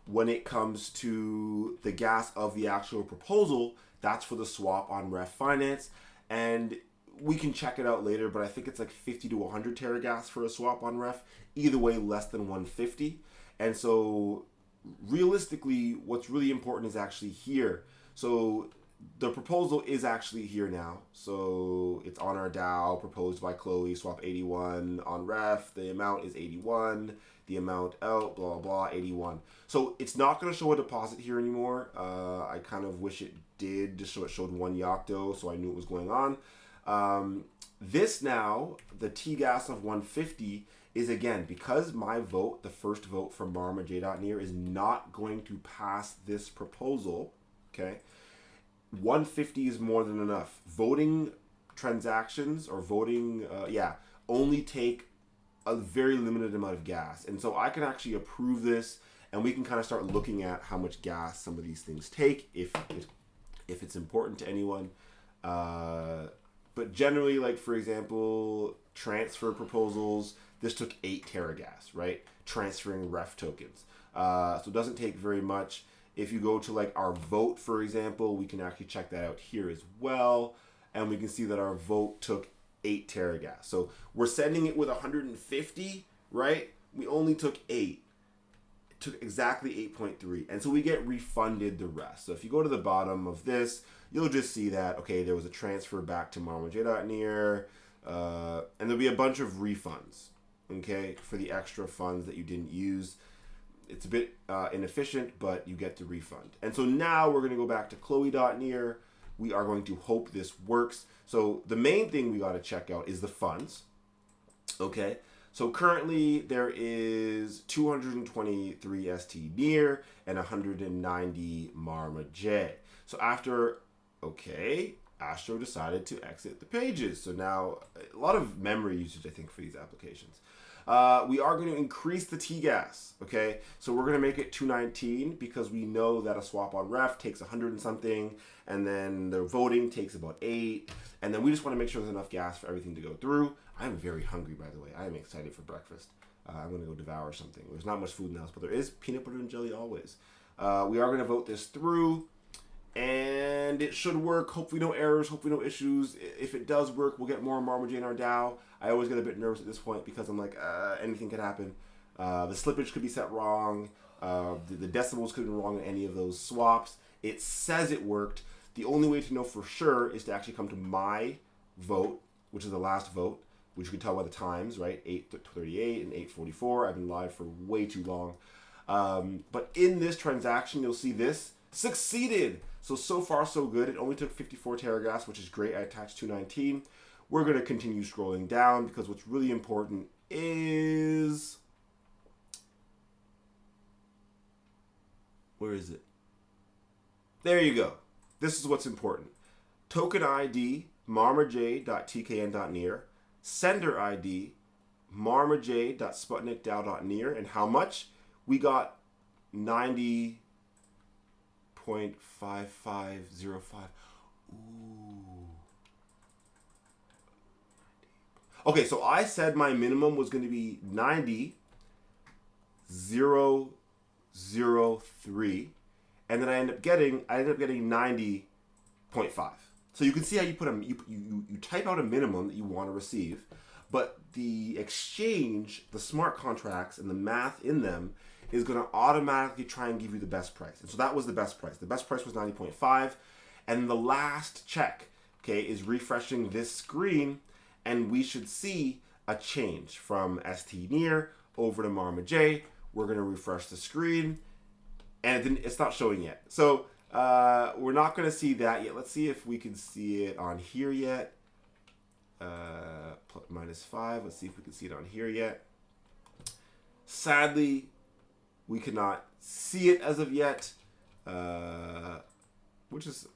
[SPEAKER 1] When it comes to the gas of the actual proposal, that's for the swap on ref finance, and we can check it out later, but I think it's like 50 to 100 TerraGas for a swap on ref. Either way, less than 150. And so realistically, what's really important is actually here. So the proposal is actually here now. So it's on our DAO, proposed by Chloe, swap 81 on ref. The amount is 81. The amount out, blah, blah, 81. So it's not going to show a deposit here anymore. I kind of wish it did, just so it showed 1 Yocto, so I knew what was going on. This now, the T-gas of 150 is, again, because my vote, the first vote from marmaj.near, is not going to pass this proposal, okay? 150 is more than enough. Voting transactions or voting, only take a very limited amount of gas. And so I can actually approve this, and we can kind of start looking at how much gas some of these things take if it's important to anyone. But generally, like for example, transfer proposals, this took 8 TerraGas, right? Transferring ref tokens. So it doesn't take very much. If you go to like our vote, for example, we can actually check that out here as well. And we can see that our vote took 8 TerraGas. So we're sending it with 150, right? We only took 8. It took exactly 8.3. And so we get refunded the rest. So if you go to the bottom of this, you'll just see that, okay, there was a transfer back to marmaj.near, and there'll be a bunch of refunds, okay, for the extra funds that you didn't use. It's a bit inefficient, but you get the refund. And so now we're going to go back to chloe.near. We are going to hope this works. So the main thing we got to check out is the funds, okay? So currently there is 223 ST near and 190 marmaj. So after, okay, Astro decided to exit the pages. So now a lot of memory usage, I think, for these applications. We are going to increase the T-gas, okay? So we're going to make it 219 because we know that a swap on ref takes 100 and something, and then the voting takes about 8, and then we just want to make sure there's enough gas for everything to go through. I'm very hungry, by the way. I am excited for breakfast. I'm going to go devour something. There's not much food in the house, but there is peanut butter and jelly always. We are going to vote this through, and it should work. Hopefully no errors, hopefully no issues. If it does work, we'll get more marmaj in our DAO. I always get a bit nervous at this point because I'm like, anything could happen. The slippage could be set wrong. The decimals could be wrong in any of those swaps. It says it worked. The only way to know for sure is to actually come to my vote, which is the last vote, which you can tell by the times, right? 8:38 and 8:44. I've been live for way too long. But in this transaction, you'll see this. Succeeded. So far so good. It only took 54 teragraphs, which is great. I attached 219. We're going to continue scrolling down because what's really important is... Where is it? There you go. This is what's important. Token ID, marmaj.tkn.near. Sender ID, marmaj.sputnikdao.near. And how much? We got 90.5505. Ooh. Okay, so I said my minimum was going to be 90.003, and then I ended up getting 90.5. So you can see how you put you type out a minimum that you want to receive, but the exchange, the smart contracts, and the math in them is going to automatically try and give you the best price. And so that was the best price. The best price was 90.5, and the last check, okay, is refreshing this screen. And we should see a change from ST near over to Marma J. We're going to refresh the screen, and it's not showing yet. So we're not going to see that yet. Let's see if we can see it on here yet. -5. Let's see if we can see it on here yet. Sadly, we cannot see it as of yet, which is,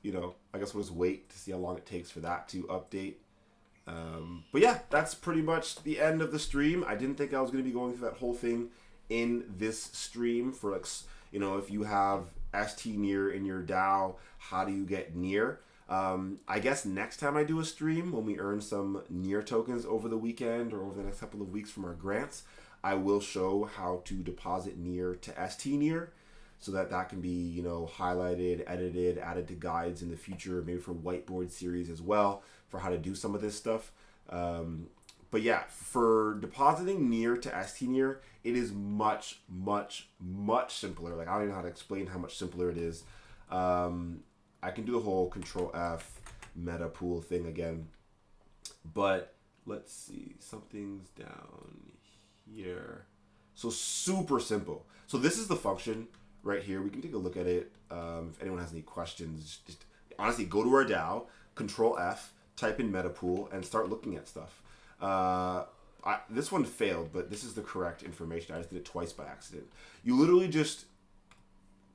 [SPEAKER 1] I guess we'll just wait to see how long it takes for that to update. But yeah, that's pretty much the end of the stream. I didn't think I was going to be going through that whole thing in this stream for, like, if you have ST near in your DAO, how do you get near? I guess next time I do a stream, when we earn some near tokens over the weekend or over the next couple of weeks from our grants, I will show how to deposit near to ST near, so that can be, highlighted, edited, added to guides in the future, maybe for whiteboard series as well, for how to do some of this stuff. But yeah, for depositing near to ST near, it is much, much, much simpler. Like, I don't even know how to explain how much simpler it is. I can do the whole Control F meta pool thing again, but let's see, something's down here. So super simple. So this is the function right here. We can take a look at it. If anyone has any questions, just honestly go to our DAO, Control F, type in meta pool, and start looking at stuff. This one failed, but this is the correct information. I just did it twice by accident. You literally just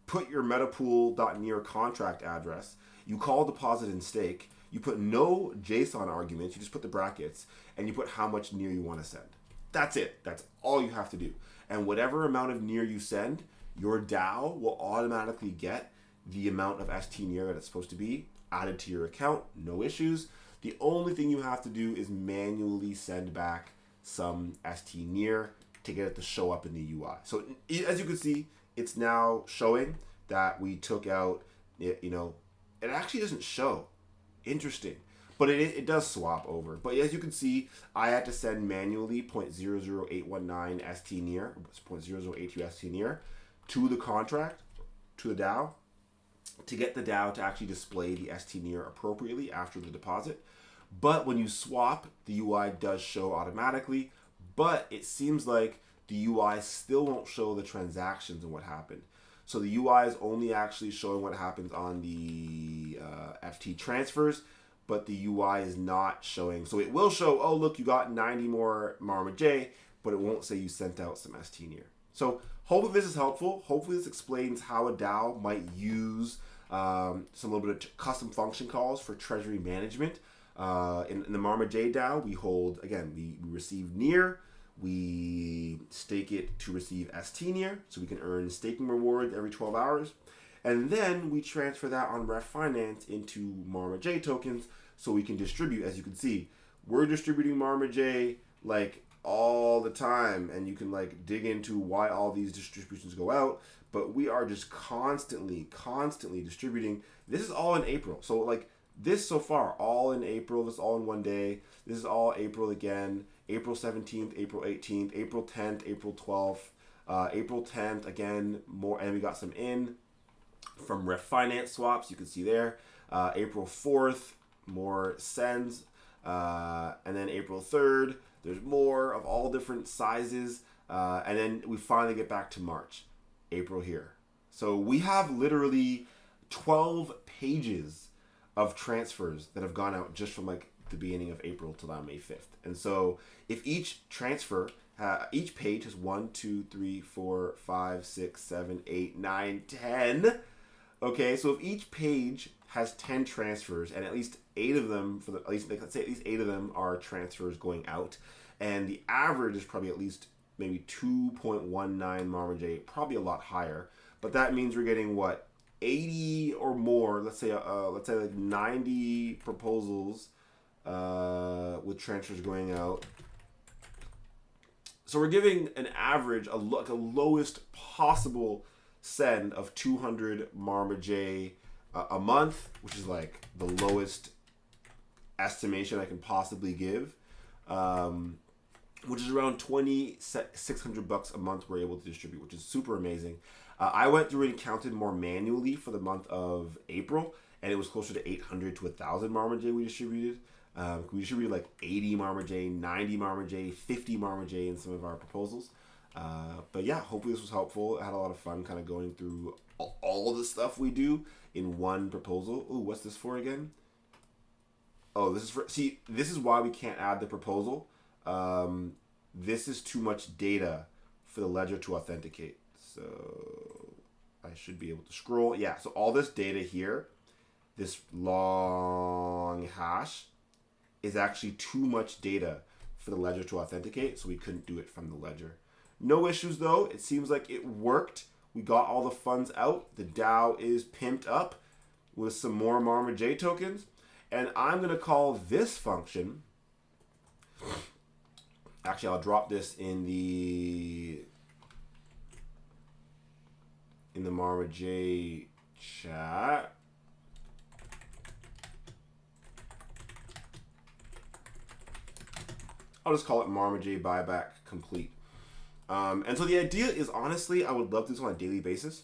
[SPEAKER 1] put your metapool.near contract address, you call deposit and stake, you put no JSON arguments, you just put the brackets, and you put how much near you want to send. That's it. That's all you have to do. And whatever amount of near you send, your DAO will automatically get the amount of ST near that it's supposed to be added to your account. No issues. The only thing you have to do is manually send back some ST near to get it to show up in the UI. So as you can see, it's now showing that we took out, it actually doesn't show. Interesting. But it does swap over. But as you can see, I had to send manually 0.00819 ST near, 0.0082 ST near to the contract, to the DAO, to get the DAO to actually display the ST near appropriately after the deposit. But when you swap, the UI does show automatically, but it seems like the UI still won't show the transactions and what happened. So the UI is only actually showing what happens on the FT transfers, but the UI is not showing. So it will show, oh, look, you got 90 more Marma J, but it won't say you sent out some ST near. So hopefully this is helpful. Hopefully this explains how a DAO might use some little bit of custom function calls for treasury management. In the Marma J DAO, we hold, again, we receive near, we stake it to receive ST near, so we can earn staking rewards every 12 hours. And then we transfer that on Ref Finance into Marma J tokens, so we can distribute. As you can see, we're distributing Marma J like all the time, and you can like dig into why all these distributions go out, but we are just constantly distributing. This is all in April. So like this so far, all in April, this is all in one day. This is all April again. April 17th, April 18th, April 10th, April 12th, April 10th, again, more, and we got some in from Ref Finance swaps, you can see there. April 4th, more sends, and then April 3rd, there's more of all different sizes, and then we finally get back to March, April here. So we have literally 12 pages of transfers that have gone out just from like the beginning of April till now May 5th. And so if each transfer, each page has 1, 2, 3, 4, 5, 6, 7, 8, 9, 10. Okay, so if each page has 10 transfers and at least 8 of them, for the, at least let's say at least 8 of them are transfers going out, and the average is probably at least maybe 2.19 marmaj, probably a lot higher. But that means we're getting what, 80 or more, let's say like 90 proposals with transfers going out. So we're giving an average, a lowest possible send of 200 marmaj a month, which is like the lowest estimation I can possibly give, which is around $2,600 a month we're able to distribute, which is super amazing. I went through and counted more manually for the month of April, and it was closer to 800 to 1,000 marmaj we distributed. We distributed like 80 marmaj, 90 marmaj, 50 marmaj in some of our proposals. But yeah, hopefully this was helpful. I had a lot of fun kind of going through all the stuff we do in one proposal. Ooh, what's this for again? Oh, this is for, see, this is why we can't add the proposal. This is too much data for the ledger to authenticate. So I should be able to scroll. Yeah, so all this data here, this long hash, is actually too much data for the ledger to authenticate, so we couldn't do it from the ledger. No issues though. It seems like it worked. We got all the funds out. The DAO is pimped up with some more marmaj tokens. And I'm going to call this function, actually I'll drop this in the marmaj chat. I'll just call it marmaj buyback complete. And so the idea is, honestly, I would love this on a daily basis.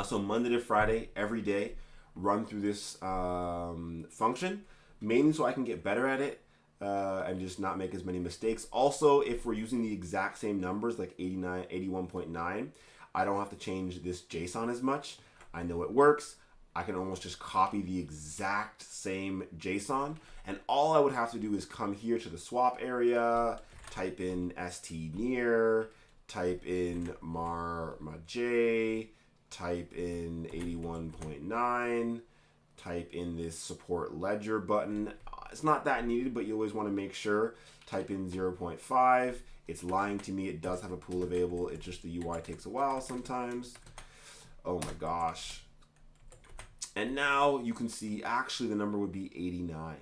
[SPEAKER 1] So Monday to Friday, every day, run through this function, mainly so I can get better at it and just not make as many mistakes. Also, if we're using the exact same numbers, like 89, 81.9, I don't have to change this JSON as much. I know it works. I can almost just copy the exact same JSON. And all I would have to do is come here to the swap area, type in stnear, type in marmaj, type in 81.9, type in this support ledger button. It's not that needed, but you always want to make sure. Type in 0.5. It's lying to me. It does have a pool available. It's just the UI takes a while sometimes. Oh my gosh. And now you can see actually the number would be 89.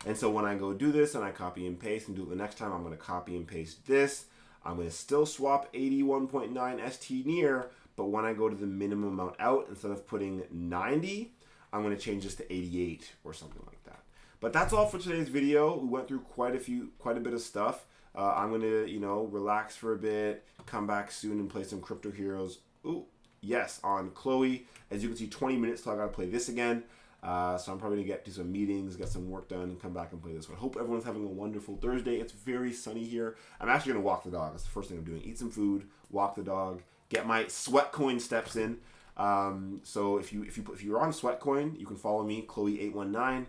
[SPEAKER 1] And so when I go do this and I copy and paste and do it the next time, I'm going to copy and paste this. I'm going to still swap 81.9 stnear, but when I go to the minimum amount out, instead of putting 90, I'm going to change this to 88 or something like that. But that's all for today's video. We went through quite a bit of stuff. I'm going to, relax for a bit, come back soon and play some Crypto Heroes. Ooh, yes, on Chloe. As you can see, 20 minutes till I got to play this again. So I'm probably going to get to some meetings, get some work done, and come back and play this one. Hope everyone's having a wonderful Thursday. It's very sunny here. I'm actually going to walk the dog. That's the first thing I'm doing. Eat some food, walk the dog, get my Sweatcoin steps in. So if you're on Sweatcoin, you can follow me, Chloe819.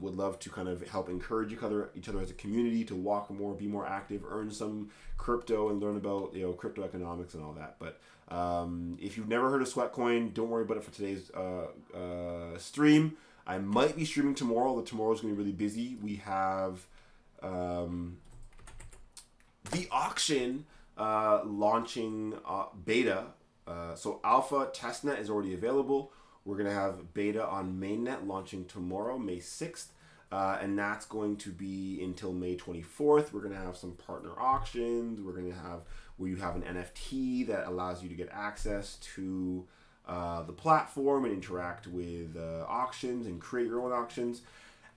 [SPEAKER 1] Would love to kind of help encourage each other as a community to walk more, be more active, earn some crypto, and learn about crypto economics and all that. But if you've never heard of Sweatcoin, don't worry about it for today's stream. I might be streaming tomorrow, although tomorrow's going to be really busy. We have the auction launching beta. So alpha testnet is already available. We're going to have beta on mainnet launching tomorrow, May 6th. And that's going to be until May 24th. We're going to have some partner auctions. We're going to have where you have an NFT that allows you to get access to the platform and interact with auctions and create your own auctions.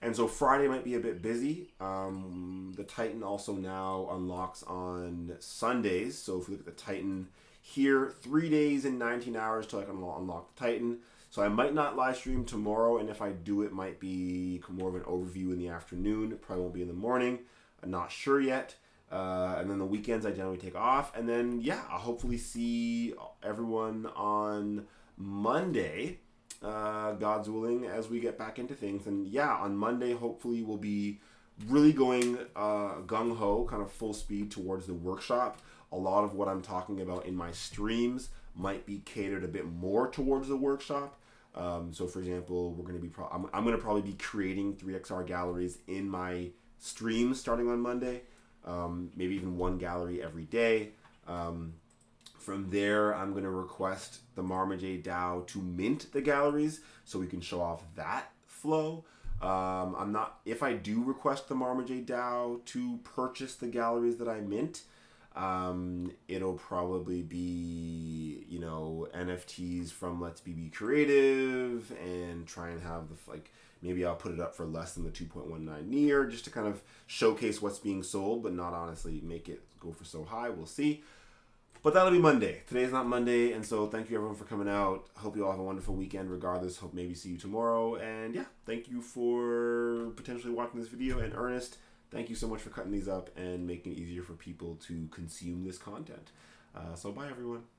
[SPEAKER 1] And so Friday might be a bit busy. The Titan also now unlocks on Sundays. So if we look at the Titan here, 3 days and 19 hours till I can unlock the Titan. So I might not live stream tomorrow, and if I do, it might be more of an overview in the afternoon. It probably won't be in the morning. I'm not sure yet. And then the weekends I generally take off. And then, yeah, I'll hopefully see everyone on Monday God's willing, as we get back into things. And yeah, on Monday, hopefully we'll be really going gung-ho, kind of full speed towards the workshop. A lot of what I'm talking about in my streams might be catered a bit more towards the workshop. So for example, we're going to be I'm going to probably be creating 3XR galleries in my streams starting on Monday. Maybe even one gallery every day. From there, I'm going to request the Marmaj DAO to mint the galleries so we can show off that flow. If I do request the Marmaj DAO to purchase the galleries that I mint, it'll probably be, NFTs from Let's BB Creative and try and have maybe I'll put it up for less than the 2.19 near just to kind of showcase what's being sold, but not honestly make it go for so high. We'll see. But that'll be Monday. Today's not Monday, and so thank you everyone for coming out. Hope you all have a wonderful weekend regardless. Hope maybe see you tomorrow. And yeah, thank you for potentially watching this video. And Ernest, thank you so much for cutting these up and making it easier for people to consume this content. So bye everyone.